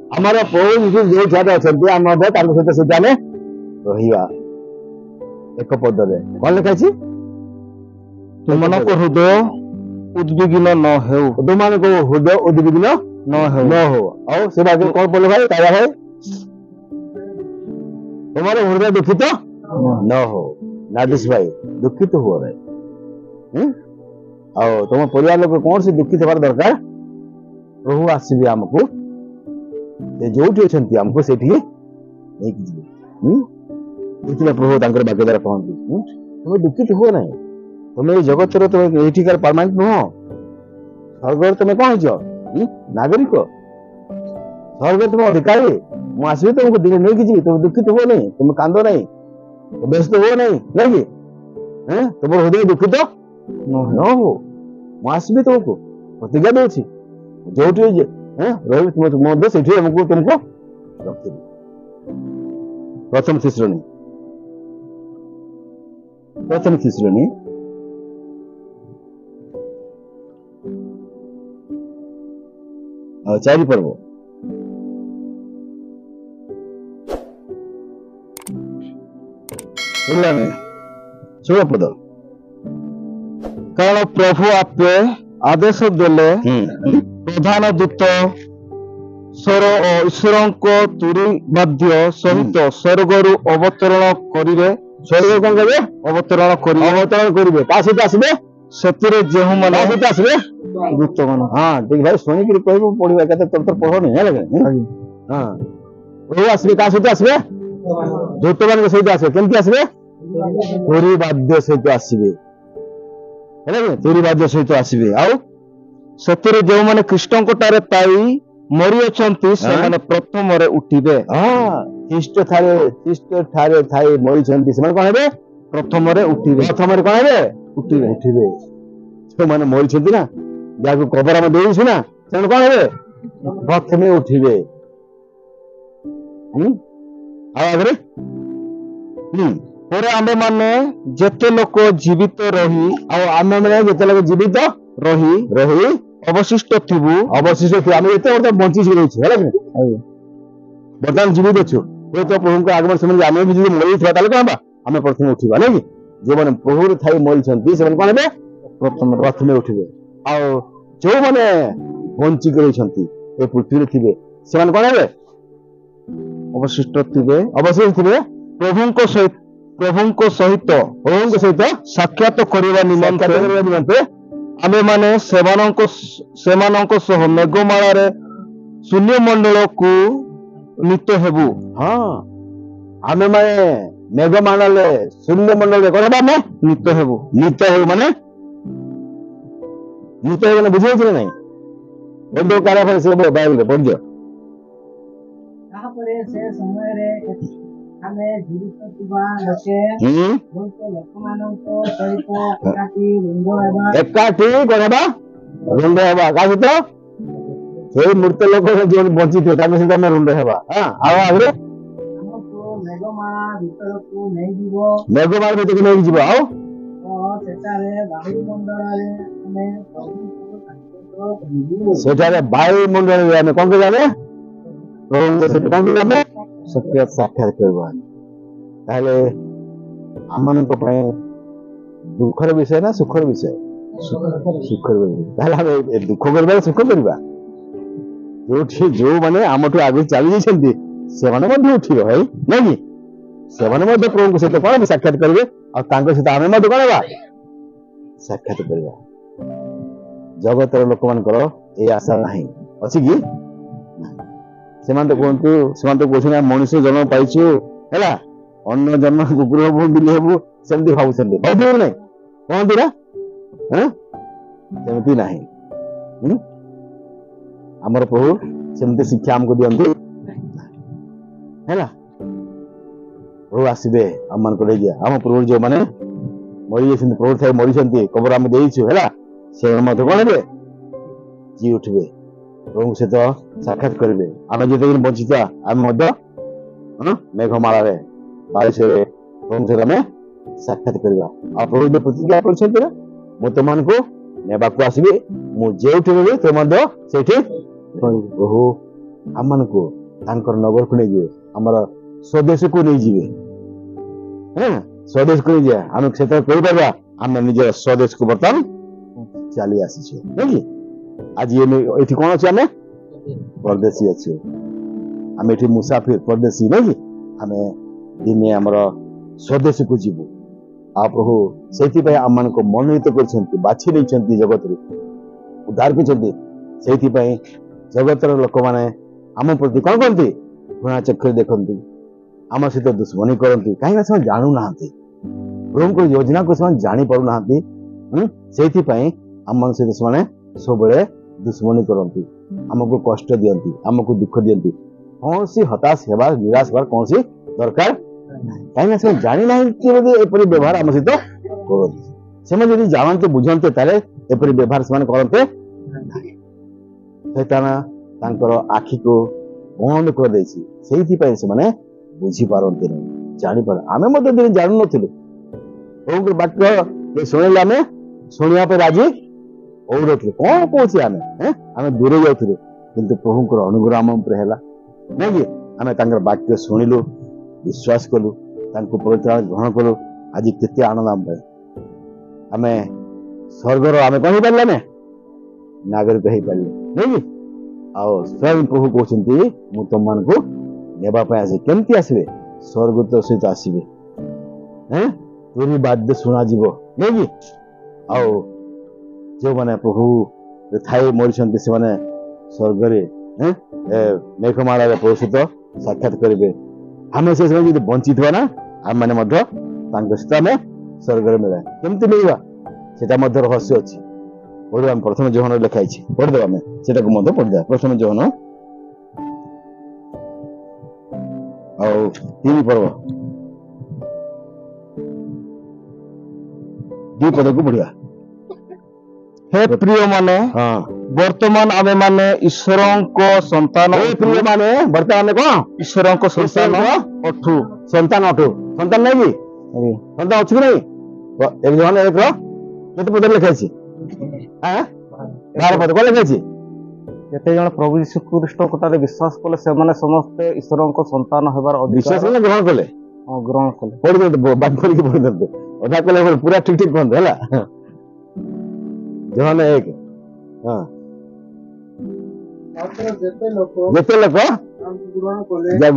Speaker 1: आमर प्रभु यीशु जो छाटे अच्छा आम सहित सीधा रहा एक पद कौन लिखाई
Speaker 2: तुम हृदय उद्विग्न न हो
Speaker 1: तुम हृदय उद्विग्न न हो और से बात कौन बोले भाई तारा भाई तुम्हारे हृदय दुखित न हो नादिश भाई दुखित हुआ रहे और तुम परिवार लोग कौन सी दुखित हमारे दरकार प्रभु आसबे आमको जो आमको से प्रभु बाक्य द्वारा कहती तुम दुखित हुआ ना तुम ये जगत तुम ये परमानेंट नुह स्वर्ग तुम कौन हो नागरिक स्वर्ग तुम अधिकारी मुझे तुमको दिल्ली नहीं जी तुम दुखित हुआ नहीं तुम कांद नहीं व्यस्त हुआ नहीं तुम हृदय दुखित न हो मुझे तुमको प्रतिज्ञा दूसरी जो रही से तुमको रखी प्रथम थिस्सलुनी 4 पर्व षोल पद
Speaker 2: कारण प्रभु आपे आदेश देले प्रधान दूत स्वर और ईश्वर को तुरी बाध्य सहित स्वर्गरु अवतरण करिवे
Speaker 1: स्वर्ग कौन करेंगे
Speaker 2: अवतरण
Speaker 1: करेंगे का सहित आसबे
Speaker 2: सेतिरे जेहु
Speaker 1: का
Speaker 2: माने
Speaker 1: सहित आसबे
Speaker 2: दूत मान
Speaker 1: हाँ ठीक भाई सुनी कि कहबो पढिबा कते तब पढो नहीं है लगे हां वो आसबे का सहित आसबे दूत मान के सहित आसबे केमति आसबे तुरी बाध्य सहित आसबे है तुरी बाध्य सहित आसबे आउ
Speaker 2: सेतिरे जेहु माने कृष्ण कोटारे पाई मरि अछंती से माने प्रथम रे उठिबे
Speaker 1: हां ख्रीष्ट ठारे थाई मरि छंती से माने कोन हेबे
Speaker 2: प्रथम रे उठिबे
Speaker 1: प्रथम रे कोन हेबे उठिबे जो माने मरि छंती ना जाको कबर में देइछु ना से कोन हेबे प्रथमे उठिबे आगरे
Speaker 2: पर आमे माने जेते लोक जीवित रही
Speaker 1: आ आमे माने जेते लोक जीवित रही
Speaker 2: अवशिष्ट थिबु
Speaker 1: आमे एते वर्ष बंची छी रहै छै है बर्तमान जीवित अछु ये तो प्रभु को आगमन समय आमे भी যদি মরি থা তাহলে কোন आमे प्रथम उठिबा नै जे माने प्रभु थाई मरि छंती से कोन हेबे प्रथमे उठिबे आ जो माने बंची करै छंती ए पृथ्वी रे थिबे से माने कोन हेबे
Speaker 2: अवशिष्ट थिबे प्रभुଙ୍କ सहित साक्षात करिवा निमंते आमे माने सेमानंक सह मेघमाला रे शून्य मंडल को नित्य हेबु
Speaker 1: हां आमे माने मेघमाला ले शून्य मंडल रे कोन बा
Speaker 2: नित्य हेबु
Speaker 1: माने बुझे कि नहीं बंदो कारा पर से बाइबल रे पढ़ दियो
Speaker 3: कहां पर से समय रे आमे जीवित थिबा लोके बहुत लोकमानंक सहित
Speaker 1: एकाठी करबा रुंड हेबा का सहित से मृत लोक जो बंची थे तामे सहित में रुंड हेबा हां आवा आगरे
Speaker 3: हमको मेघमाला भीतर को नहीं जीवो
Speaker 1: मेघमाला भीतर को नहीं जीवो आओ
Speaker 3: और सेटारे वायुमंडल रे हमें
Speaker 1: सेटारे वायुमंडल रे हमें कोन के जाने प्रभु से कोन के जाने सत्य साक्षात करबा ताले ଆମମାନଙ୍କ ପାଇଁ ଦୁଃଖର ବିଷୟ ନା ସୁଖର ବିଷୟ? ସୁଖର ବିଷୟ। ତାହେଲେ ଆମେ ଏ ଦୁଃଖ କରିବା ନା ସୁଖ କରିବା? ଯୋଉମାନେ ଆମଠୁ ଆଗକୁ ଚାଲି ଯାଇଛନ୍ତି ସେମାନେ ମଧ୍ୟ ଉଠିବେ ଭାଇ, ନାଇଁ କି? ସେମାନେ ମଧ୍ୟ ପ୍ରଭୁଙ୍କ ସହିତ କଣ ସାକ୍ଷାତ କରିବେ, ଆଉ ତାଙ୍କ ସହିତ ଆମେ ମଧ୍ୟ କଣ ହେବା? ସାକ୍ଷାତ କରିବା। ଜଗତର ଲୋକମାନଙ୍କର ଏଇ ଆଶା ନାହିଁ, ଅଛି କି? ସେମାନେ ତ କହୁଛନ୍ତି ଆମେ ମଣିଷ ଜନ୍ମ ପାଇଛୁ ହେଲା, ଅନ୍ୟ ଜନ୍ମ କୁକୁର ହବୁ ବିଲି ହବୁ ସେମିତି ଭାବୁଛନ୍ତି। ନାଇଁ କହନ୍ତି ନା? ସେମିତି ନାହିଁ। ଆମର ପ୍ରଭୁ ସେମିତି ଶିକ୍ଷା ଆମକୁ ଦିଅନ୍ତି ହେଲା। ପ୍ରଭୁ ଆସିବେ ଆମମାନଙ୍କୁ ନେଇକି। ଆମ ପ୍ରଭୁ ଯୋଉମାନେ ମରିଯାଇଛନ୍ତି, ପ୍ରଭୁ ଥାଇ ମରିଛନ୍ତି, କବର ଆମେ ଦେଇଛୁ ହେଲା, ସେମାନେ ମଧ୍ୟ କଣ ହେବେ? ଜି ଉଠିବେ, ପ୍ରଭୁଙ୍କ ସହିତ ସାକ୍ଷାତ କରିବେ। ଆମେ ଯେତେଦିନ ବଞ୍ଚିଥିବା ଆମେ ମଧ୍ୟ ମେଘମାଳାରେ ବାରିଶରେ ପ୍ରଭୁଙ୍କ ସହିତ ଆମେ ସାକ୍ଷାତ କରିବା। ଆଉ ପ୍ରଭୁ ଯୋଉ ପ୍ରତିଜ୍ଞା କରିଛନ୍ତି ନା, ମୁଁ ତୁମମାନଙ୍କୁ ନେବାକୁ ଆସିବି, ମୁଁ ଯେଉଁଠି ରହିବି ତୁମେ ମଧ୍ୟ ସେଇଠି ରହିବ। ପ୍ରଭୁ ଆମମାନଙ୍କୁ ତାଙ୍କର ନଗରକୁ ନେଇଯିବେ, ଆମର ସ୍ୱଦେଶକୁ ନେଇଯିବେ। ସ୍ୱଦେଶକୁ ନେଇଯିବେ। ଆମେ ସେତେବେଳେ କହିପାରିବା ଆମେ ନିଜର ସ୍ୱଦେଶକୁ ବର୍ତ୍ତମାନ ଚାଲି ଆସିଛୁ, ନାଇଁ କି? ଆଜି ଏଠି କଣ ଅଛି? ଆମେ ପରଦେଶୀ ଅଛୁ, ଆମେ ଏଠି ମୁସାଫିର ପରଦେଶୀ, ନାଇଁ କି? ଆମେ ଦିନେ ଆମର ସ୍ୱଦେଶକୁ ଯିବୁ। ଆଉ ପ୍ରଭୁ ସେଇଥିପାଇଁ ଆମମାନଙ୍କୁ ମନୋନୀତ କରିଛନ୍ତି, ବାଛି ନେଇଛନ୍ତି, ଜଗତରୁ ଉଦ୍ଧାର କରିଛନ୍ତି। ସେଇଥିପାଇଁ ଜଗତର ଲୋକମାନେ ଆମ ପ୍ରତି କଣ କରନ୍ତି? ଘୃଣା ଚକ୍ଷୁରେ ଦେଖନ୍ତି, ଆମ ସହିତ ଦୁଶ୍ମନୀ କରନ୍ତି। କାହିଁକିନା ସେମାନେ ଜାଣୁନାହାନ୍ତି, ପ୍ରଭୁଙ୍କର ଯୋଜନାକୁ ସେମାନେ ଜାଣିପାରୁନାହାନ୍ତି। ସେଇଥିପାଇଁ ଆମମାନଙ୍କ ସହିତ ସେମାନେ ସବୁବେଳେ ଦୁଶ୍ମନୀ କରନ୍ତି, ଆମକୁ କଷ୍ଟ ଦିଅନ୍ତି, ଆମକୁ ଦୁଃଖ ଦିଅନ୍ତି। କୌଣସି ହତାଶ ହେବା, ନିରାଶ ହେବାର କୌଣସି ଦରକାର ନାହିଁ। କାହିଁକିନା ସେମାନେ ଜାଣିନାହାନ୍ତି ବୋଲି ଏପରି ବ୍ୟବହାର ଆମ ସହିତ କରନ୍ତି। ସେମାନେ ଯଦି ଜାଣନ୍ତେ, ବୁଝନ୍ତେ, ତାହେଲେ ଏପରି ବ୍ୟବହାର ସେମାନେ କରନ୍ତେ ନାହିଁ। ଶୈତାନ ତାଙ୍କର ଆଖିକୁ ବନ୍ଦ କରିଦେଇଛି, ସେଇଥିପାଇଁ ସେମାନେ ବୁଝିପାରନ୍ତିନି, ଜାଣିପାର। ଆମେ ମଧ୍ୟ ଦିନେ ଜାଣୁନଥିଲୁ, ପ୍ରଭୁଙ୍କର ବାକ୍ୟ ଶୁଣିଲେ ଆମେ ଶୁଣିବା ପାଇଁ ରାଜି ହଉନଥିଲୁ। କଣ କହୁଛି ଆମେ ଦୂରେଇ ଯାଉଥିଲୁ, କିନ୍ତୁ ପ୍ରଭୁଙ୍କର ଅନୁଗ୍ରହ ଆମ ଉପରେ ହେଲା, ନାଇଁ କି? ଆମେ ତାଙ୍କର ବାକ୍ୟ ଶୁଣିଲୁ, ବିଶ୍ୱାସ କଲୁ, ତାଙ୍କୁ ପବିତ୍ର ଗ୍ରହଣ କଲୁ। ଆଜି କେତେ ଆନନ୍ଦ ଆମ ପାଇଁ। ଆମେ ସ୍ୱର୍ଗର ଆମେ କଣ ହେଇପାରିଲେ? ଆମେ ନାଗରିକ ହେଇପାରିଲେ, ନାଇଁ କି? ଆଉ ସ୍ୱୟଂ ପ୍ରଭୁ କହୁଛନ୍ତି ମୁଁ ତମମାନଙ୍କୁ ନେବା ପାଇଁ ଆସିବି। କେମିତି ଆସିବେ? ସ୍ୱର୍ଗଦୂତ ସହିତ ଆସିବେ। ତୁରି ବାଦ୍ୟ ଶୁଣାଯିବ, ନାଇଁ କି? ଆଉ ଯୋଉମାନେ ପ୍ରଭୁ ଥାଇ ମରିଛନ୍ତି ସେମାନେ ସ୍ୱର୍ଗରେ ମେଘମାଳାରେ ପ୍ରଭୁ ସହିତ ସାକ୍ଷାତ କରିବେ। ଆମେ ସେ ସମୟ ଯଦି ବଞ୍ଚିଥିବା ନା, ଆମେ ମଧ୍ୟ ତାଙ୍କ ସହିତ ଆମେ ସ୍ୱର୍ଗରେ ମିଳିବା। କେମିତି ମିଳିବା ସେଟା ମଧ୍ୟ ରହସ୍ୟ ଅଛି। ପଢିବା, ଆମେ ପ୍ରଥମ ଯୋହନ ଲେଖା ହେଇଛି, ପଢିଦେବା। ଆମେ ସେଟାକୁ ମଧ୍ୟ ପଢିଦେବା। ପ୍ରଥମ ଯୋହନ ଆଉ 3 ପର୍ବ 2 ପଦକୁ ପଢିବା।
Speaker 2: हे प्रिय माने वर्तमान आमे माने ईश्वरଙ୍କ ସନ୍ତାନ।
Speaker 1: हे प्रिय माने वर्तमान कौन?
Speaker 2: ईश्वरଙ୍କ ସନ୍ତାନ ଅଠୁ।
Speaker 1: ସନ୍ତାନ ଅଠୁ। ସନ୍ତାନ ନାଇଁ କି? ସନ୍ତାନ ଅଛି କି ନାଇଁ? 1 ଯୋହନ 1 ର କେତେ ପଦ ଲେଖା ଅଛି? 12 ପଦ କଣ ଲେଖା ଅଛି?
Speaker 2: ଯେତେ ଜଣ ପ୍ରଭୁ ଯୀଶୁ ଖ୍ରୀଷ୍ଟ କଥାରେ ବିଶ୍ୱାସ କଲେ ସେମାନେ ସମସ୍ତେ ଈଶ୍ୱରଙ୍କ ସନ୍ତାନ ହେବାର
Speaker 1: ବିଶ୍ୱାସ କଲେ, ଗ୍ରହଣ କଲେ,
Speaker 2: ଗ୍ରହଣ କଲେ।
Speaker 1: ପଢିଦିଅନ୍ତୁ, ବାକି କରିକି ପଢିଦିଅନ୍ତୁ। ଅଧା କଲେ ପୁରା ଠିକ ଠିକ କୁହନ୍ତୁ ହେଲା। ଯୋହନ 1 ଯେତେ ଲୋକ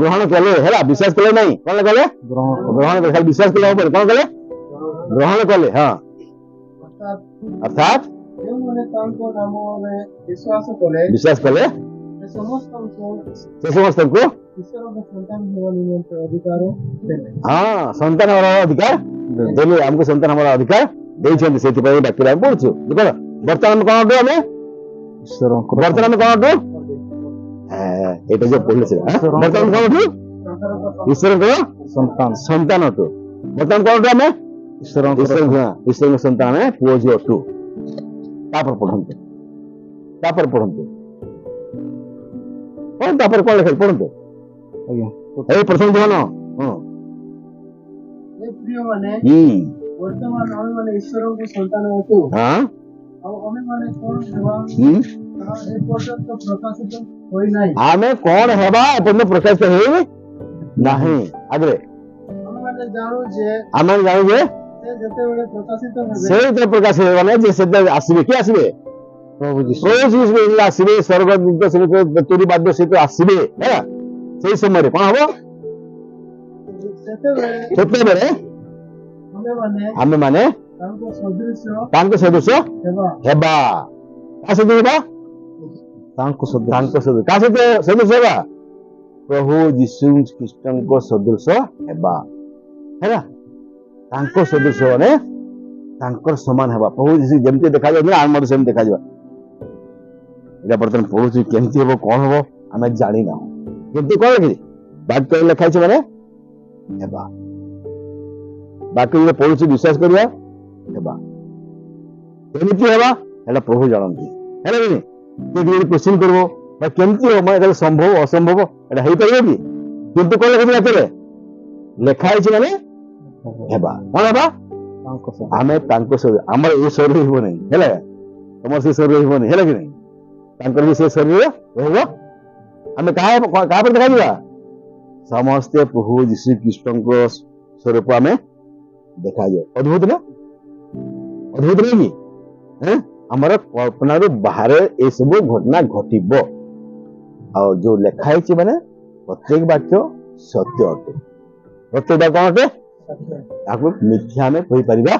Speaker 1: ଗ୍ରହଣ କଲେ ହେଲା, ବିଶ୍ୱାସ କଲେ ନାହିଁ, କଣ କଲେ? ଗ୍ରହଣ କଲେ। ଖାଲି ବିଶ୍ୱାସ କଲେ ହବନି, କଣ କଲେ? ଗ୍ରହଣ କଲେ। ଅର୍ଥାତ୍ ବିଶ୍ୱାସ କଲେ ସେ ସମସ୍ତଙ୍କୁ ସନ୍ତାନ ହେବାର ଅଧିକାର ଦେଲେ। ଆମକୁ ସନ୍ତାନ ହେବାର ଅଧିକାର ଦେଇଛନ୍ତି। ସେଥିପାଇଁ ବାକ୍ୟରେ ଆମେ ପଢୁଛୁ। ବର୍ତ୍ତମାନ କଣ ଅଟୁ? ଆମେ ବର୍ତ୍ତମାନ କଣ ଅଟୁ? ଏଇଟା ଯୋଉ ପଢିଲେ ସେଟା ବର୍ତ୍ତମାନ କଣ ଅଟୁ? ଈଶ୍ୱରଙ୍କର ସନ୍ତାନ ଅଟୁ। ବର୍ତ୍ତମାନ କଣ ଅଟୁ? ଆମେ ଈଶ୍ୱରଙ୍କ ସନ୍ତାନ, ଆମେ ପୁଅ ଝିଅ ଅଟୁ। ତାପରେ ପଢନ୍ତୁ, ତାପରେ ପଢନ୍ତୁ, ତାପରେ କଣ ଲେଖା? ପଢନ୍ତୁ। ଏଇ ପ୍ରଥମ ଯୋହନ
Speaker 3: ବର୍ତ୍ତମାନ ଆମେମାନେ ଈଶ୍ୱରଙ୍କ ସନ୍ତାନ ଅଟୁ। ଆଉ ଆମେମାନେ କଣ ହେବା ଏପର୍ଯ୍ୟନ୍ତ ପ୍ରକାଶିତ ହୋଇନାହିଁ।
Speaker 1: ଆମେ କଣ ହେବା ଏପର୍ଯ୍ୟନ୍ତ ପ୍ରକାଶିତ ହେଇ ନାହିଁ। ଆଗରେ
Speaker 3: ଆମେମାନେ ଜାଣୁ ଯେ
Speaker 1: ଆମେ ଜାଣୁ ଯେ
Speaker 3: ସେ ଯେତେବେଳେ ପ୍ରକାଶିତ ହେବେ
Speaker 1: ସେ ଯେତେବେଳେ ପ୍ରକାଶ ହେବେ ମାନେ ଯେ ସେତେବେଳେ ଆସିବେ କିଏ ଆସିବେ
Speaker 2: ପ୍ରଭୁ ଯୀଶୁ
Speaker 1: ପ୍ରଭୁ ଯୀଶୁ ଆସିବେ ସ୍ୱର୍ଗଦୂତ ସହିତ ତୁରୀ ବାଦ୍ୟ ସହିତ ଆସିବେ ହେଲା ସେଇ ସମୟରେ କଣ ହବ ସେତେବେଳେ ଆମେ ମାନେ ତାଙ୍କ ସଦୃଶ ହେବା କାହା ସହିତ ହେବା
Speaker 2: ତାଙ୍କ ସଦୃଶ
Speaker 1: କାହା ସହିତ ସଦୃଶ ହେବା ପ୍ରଭୁ ଯୀଶୁ ଖ୍ରୀଷ୍ଟଙ୍କ ସଦୃଶ ହେବା ହେଲା ତାଙ୍କ ସଦୃଶ ମାନେ ତାଙ୍କର ସମାନ ହେବା ପ୍ରଭୁ ଯୀଶୁ ଯେମିତି ଦେଖାଯାଉଥିଲା ଆମେ ମଧ୍ୟ ସେମିତି ଦେଖାଯିବା ଏଇଟା ବର୍ତ୍ତମାନ ପଢୁଛୁ କେମିତି ହବ କଣ ହବ ଆମେ ଜାଣିନାହୁଁ କିନ୍ତୁ କଣ କି ବାକ୍ୟ ଲେଖା ହେଇଛି ମାନେ ହେବା ବାକ୍ୟ ଯେତେବେଳେ ପଢୁଛୁ ବିଶ୍ୱାସ କରିବା ହେବା କେମିତି ହେବା ଏଇଟା ପ୍ରଭୁ ଜାଣନ୍ତି ହେଲା କି କିଏ ଯଦି କ୍ୱେଶ୍ଚିନ୍ କରିବ ବା କେମିତି ହବ ମାନେ ଏଇଟା ସମ୍ଭବ ଅସମ୍ଭବ ଏଇଟା ହେଇପାରିବ କି କିନ୍ତୁ କଣ ଲେଖା ଏଥିରେ ଲେଖା ହେଇଛି ମାନେ ହେବା କଣ ହେବା
Speaker 2: ତାଙ୍କ ସଦୃଶ
Speaker 1: ଆମେ ତାଙ୍କ ଶରୀର ଆମର ଏ ଶରୀର ରହିବ ନାହିଁ ହେଲା ତମର ସେ ଶରୀର ରହିବନି ହେଲା କି ନାହିଁ ତାଙ୍କର ବି ସେ ଶରୀର ରହିବ ଆମେ କାହା ପରେ ଦେଖାଯିବା ସମସ୍ତେ ପ୍ରଭୁ ଯୀଶୁ ଖ୍ରୀଷ୍ଟଙ୍କ ସ୍ୱରୂପ ଆମେ ଦେଖାଯିବ ଅଦ୍ଭୁତ ନା ଅଦ୍ଭୁତ ନାହିଁ କି ଆମର କଳ୍ପନାରୁ ବାହାରେ ଏସବୁ ଘଟଣା ଘଟିବ ଆଉ ଯୋଉ ଲେଖା ହେଇଛି ମାନେ ପ୍ରତ୍ୟେକ ବାକ୍ୟ ସତ୍ୟ ଅଟେ ପ୍ରତ୍ୟେକ ବାକ୍ୟ କଣ ଅଟେ ତାକୁ ମିଥ୍ୟା ଆମେ କହିପାରିବା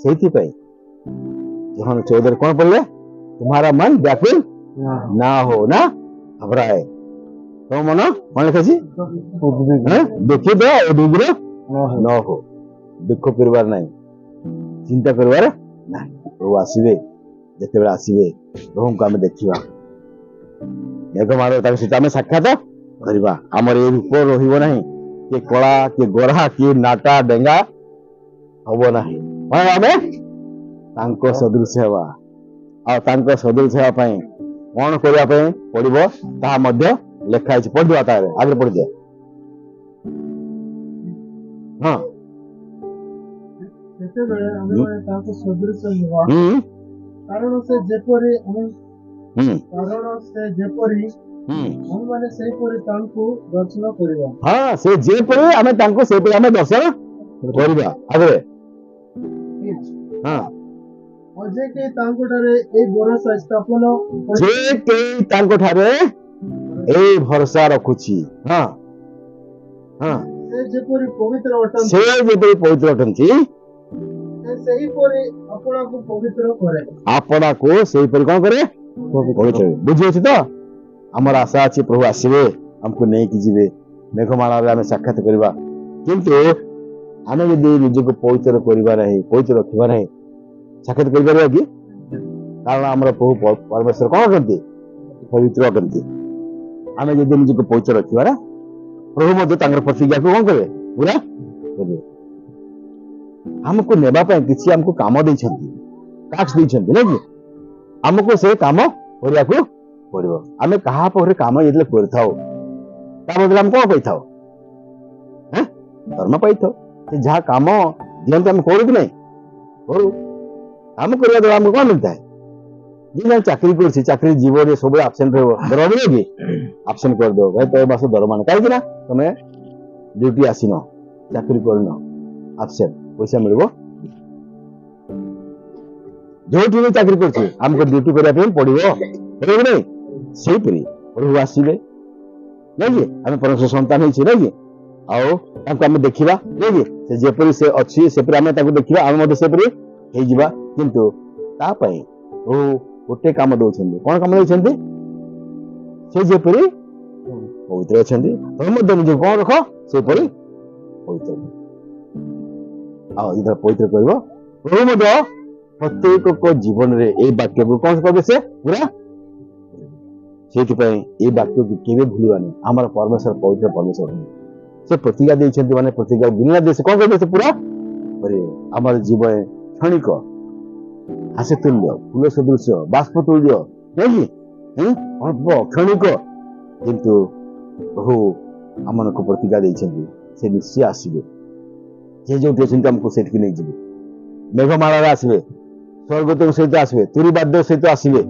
Speaker 1: ସେଇଥିପାଇଁ ଯୋହାନ 14 କଣ ପଢିଲେ तुम्हारा मन व्याकुल ना हो ना घबराए तो मन कौन लिखा दुखित उद्विग्न न हो दुख करवार नहीं चिंता करवार नहीं प्रभु आसवे जिते आसवे प्रभु को आम देखा मेघमाल सहित आम साक्षात करवा आमर ये रूप रही किए कला किए गोरा किए नाटा डेंगा हम ना आम सदृश हवा ଆଉ ତାଙ୍କ ସଦୃଶ ହେବା ପାଇଁ କଣ କରିବା ପାଇଁ ପଡିବ ତାହା ମଧ୍ୟ ଲେଖା ହେଇଛି ପଢିବା ତାରେ ଆଗରେ ପଢିଦିଅ ହଁ
Speaker 3: ସେତେବେଳେ ଆମେମାନେ ତାଙ୍କ ସଦୃଶ ହେବା କାରଣ ସେ ଯେପରି ଆମେମାନେ ସେହିପରି ତାଙ୍କୁ ଦର୍ଶନ କରିବା
Speaker 1: ହଁ ସେ ଯେପରି ଆମେ ତାଙ୍କୁ ସେପରି ଆମେ ଦର୍ଶନ କରିବା ଆଗରେ ହଁ
Speaker 3: ଯେ କେହି ତାଙ୍କଠାରେ ଏଇ ଭରସା ସ୍ଥାପନ
Speaker 1: ଯେ କେହି ତାଙ୍କଠାରେ ଏଇ ଭରସା ରଖୁଛି ହଁ ହଁ
Speaker 3: ସେ ଯେପରି ପବିତ୍ର ଅଟନ୍ତି
Speaker 1: ସେ ଯେପରି ପବିତ୍ର ଅଟନ୍ତି
Speaker 3: ସେ ସେହିପରି ଆପଣାକୁ ପବିତ୍ର କରେ
Speaker 1: ଆପଣାକୁ ସେହିପରି କଣ କରେ ପବିତ୍ର ବୁଝିଅଛି ତ ଆମର ଆଶା ଅଛି ପ୍ରଭୁ ଆସିବେ ଆମକୁ ନେଇକି ଯିବେ ମେଘମାଳାରେ ଆମେ ସାକ୍ଷାତ କରିବା କିନ୍ତୁ ଆମେ ଯଦି ନିଜକୁ ପବିତ୍ର କରିବା ନାହିଁ ପବିତ୍ର ରଖିବା ନାହିଁ ସାକ୍ଷାତ କରିପାରିବା କି କାରଣ ଆମର ପ୍ରଭୁ ପରମେଶ୍ୱର କଣ ଅଟନ୍ତି ପବିତ୍ର ଅଟନ୍ତି ଆମେ ଯଦି ନିଜକୁ ପବିତ୍ର ରଖିବା ନା ପ୍ରଭୁ ମଧ୍ୟ ତାଙ୍କର ପ୍ରତିଜ୍ଞାକୁ କଣ କରିବେ ପୁରା କରିବେ ଆମକୁ ନେବା ପାଇଁ କିଛି ଆମକୁ କାମ ଦେଇଛନ୍ତି ଟାସ୍କ ଦେଇଛନ୍ତି ନାଇଁ କି ଆମକୁ ସେ କାମ କରିବାକୁ ପଡିବ ଆମେ କାହା ପାଖରେ କାମ ଯେତେବେଳେ କରିଥାଉ ତା ବଦଳରେ ଆମେ କଣ ପାଇଥାଉ ଧର୍ମ ପାଇଥାଉ ସେ ଯାହା କାମ ଦିଅନ୍ତି ଆମେ କରୁ କି ନାହିଁ କରୁ କାମ କରିବା ଦ୍ୱାରା ଆମକୁ କଣ ମିଳିଥାଏ ଯେ ଚାକିରି କରୁଛି ଚାକିରି ଜୀବନରେ ସବୁବେଳେ ଆବସେଣ୍ଟ ରହିବ ଦରମା ମିଳିବ କି ଆବସେଣ୍ଟ କରିଦେବ ଭାଇ ତମେ ମାସ ଦରମା ନାହିଁ କାହିଁକି ନା ତମେ ଡ୍ୟୁଟି ଆସିନ ଚାକିରି କରିନ ଆବସେଣ୍ଟ ପଇସା ମିଳିବ ଯୋଉଠି ବି ଚାକିରି କରୁଛି ଆମକୁ ଡ୍ୟୁଟି କରିବା ପାଇଁ ପଡିବ କି ନାହିଁ ସେଇପରି ପ୍ରଭୁ ଆସିବେ ନାଇଁ କି ଆମେ ପରମେଶ୍ୱର ସନ୍ତାନ ହେଇଛି ନାଇଁ କି ଆଉ ତାଙ୍କୁ ଆମେ ଦେଖିବା ନାଇଁ କି ସେ ଯେପରି ସେ ଅଛି ସେପରି ଆମେ ତାଙ୍କୁ ଦେଖିବା ଆମେ ମଧ୍ୟ ସେପରି ହେଇଯିବା କିନ୍ତୁ ତା ପାଇଁ ପ୍ରଭୁ ଗୋଟେ କାମ ଦଉଛନ୍ତି କଣ କାମ ଦଉଛନ୍ତି ସେ ଯେପରି ପବିତ୍ର ଅଛନ୍ତି ତମେ ମଧ୍ୟ ନିଜକୁ କଣ ରଖ ସେପରି ପବିତ୍ର ଆଉ ଯେତେବେଳେ ପବିତ୍ର କରିବ ପ୍ରଭୁ ମଧ୍ୟ ପ୍ରତ୍ୟେକ ଜୀବନରେ ଏଇ ବାକ୍ୟକୁ କଣ କରିବେ ସେ ପୁରା ସେଇଥିପାଇଁ ଏଇ ବାକ୍ୟକୁ କେବେ ଭୁଲିବାନି ଆମର ପରମେଶ୍ୱର ପବିତ୍ର ପରମେଶ୍ୱର ସେ ପ୍ରତିଜ୍ଞା ଦେଇଛନ୍ତି ମାନେ ପ୍ରତିଜ୍ଞା ବିନା ଦେଇ ସେ କଣ କରିବେ ସେ ପୁରା କରିବେ ଆମର ଜୀବନ କ୍ଷଣିକ ହାସ୍ୟ ତୁଲ୍ୟ ଫୁଲ ସଦୃଶ ବାଷ୍ପ ତୁଲ୍ୟ ନାଇଁ କି ଅଳ୍ପ କ୍ଷଣିକ କିନ୍ତୁ ପ୍ରଭୁ ଆମମାନଙ୍କୁ ପ୍ରତିଜ୍ଞା ଦେଇଛନ୍ତି ସେ ନିଶ୍ଚୟ ଆସିବେ ଯେ ଯୋଉଠି ଅଛନ୍ତି ଆମକୁ ସେଠିକି ନେଇଯିବେ ମେଘମାଳାରେ ଆସିବେ ସ୍ୱର୍ଗଦୂତ ସହିତ ଆସିବେ ତୁରୀ ବାଦ୍ୟ ସହିତ ଆସିବେ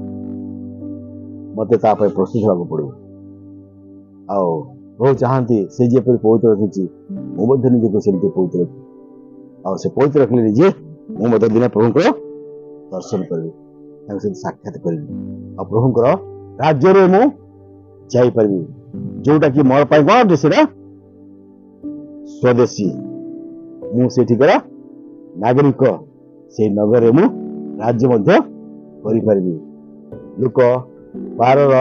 Speaker 1: ମତେ ତା ପାଇଁ ପ୍ରସ୍ତୁତ ହେବାକୁ ପଡିବ ଆଉ प्रभु चाहती से जेपरि पवित्र रखुची मु मध्य निजको सेमती पवित्र रखी आ से पवित्र रखले निजे मु मध्य दिन प्रभु को दर्शन करबी ताके से साक्षात करबी आ प्रभु को राज्य रे मु जाई परबी जोटा कि मोर पाई कोन देसरा स्वदेशी मु सेठी करा नागरिक से नगर मु राज्य मध्य करि परबी लोक 12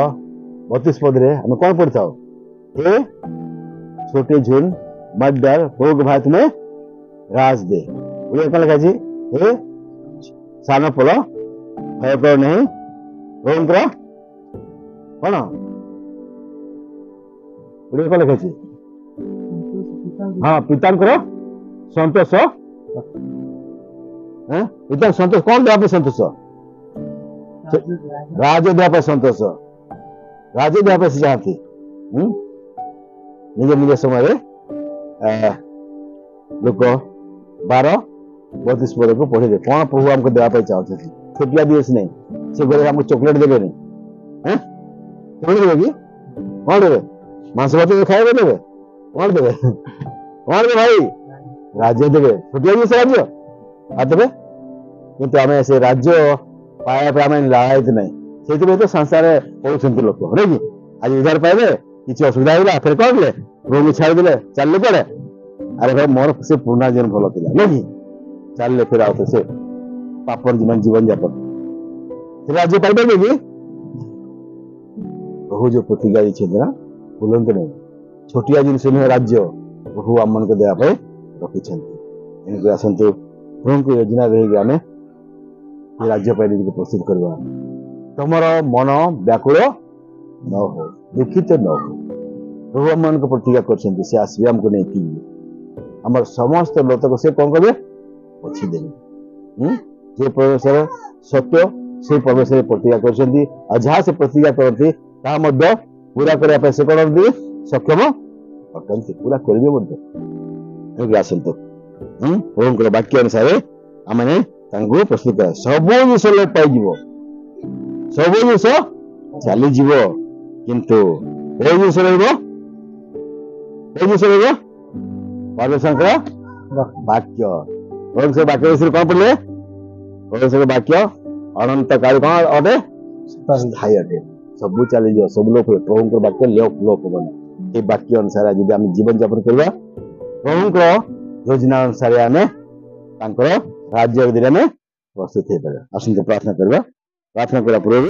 Speaker 1: 32 पद रे हम कोन पढ़ताओ हे छोटे झुन मत डर भोग भात में राज दे उड़े कौन लिखा जी हे सान पल भय कर नहीं रोम करा कौन उड़े कौन लिखा जी हाँ पिता करो संतोष पिता संतोष कौन देवा पे संतोष राज देवा पे संतोष राज देवा पे से चाहती निज निज समय लोक 12 32 पद को पढ़े कौन प्रभु हमको देवा चाहते छोटिया दिवस नहीं से गले हमको चॉकलेट देवे नहीं कौन देवे कि कौन देवे मांस भात खाए देवे कौन देवे कौन देवे भाई राज्य देवे छोटिया दिवस राज्य आ देवे किंतु आम से राज्य पाया आम लायत नहीं से तो संसार पढ़ुं लोक नहीं कि आज उधार पाइबे किसी असुविधा होला फिर कौन ले रोगी छाड़ दिले चलले पड़े अरे भाई मोर से पुराना जीवन भल था नहीं चलले फिर आते से पापन जीवन जापन फिर राज्य पाइबे कि प्रभु जो प्रतिज्ञा दी ना भूलते नहीं छोटिया जिन नुह राज्य प्रभु आम मन को देवाई रखी आसतु प्रभु को योजना रही आम राज्य प्रस्तुत करवा तुमर मन व्याकुल न हो दुखित न हो प्रभु आम मान प्रतिज्ञा कर आसबे आमको नहीं आम समस्त लोक से कौन करेंगे पछी देवे जे परमेश्वर सत्य से परमेश्वर प्रतिज्ञा कर जहाँ से प्रतिज्ञा करती पूरा करने से कौन सक्षम अटंती पूरा करेंगे आसतु प्रभु वाक्य अनुसार आम प्रस्तुत कर सब जिस लोप पाई सब जिस चलीज किंतु जिस परमेश्वर वाक्य परमेश्वर वाक्य विषय कौन पढ़ले परमेश्वर वाक्य अनंत काल कौन अटे स्थायी अटे सब चलीज सब लोक प्रभु वाक्य लोप बने ये वाक्य अनुसार यदि आम जीवन यापन करवा प्रभु योजना अनुसार आम राज्य दिन में प्रस्तुत हो पारे आसते प्रार्थना करवा पूर्व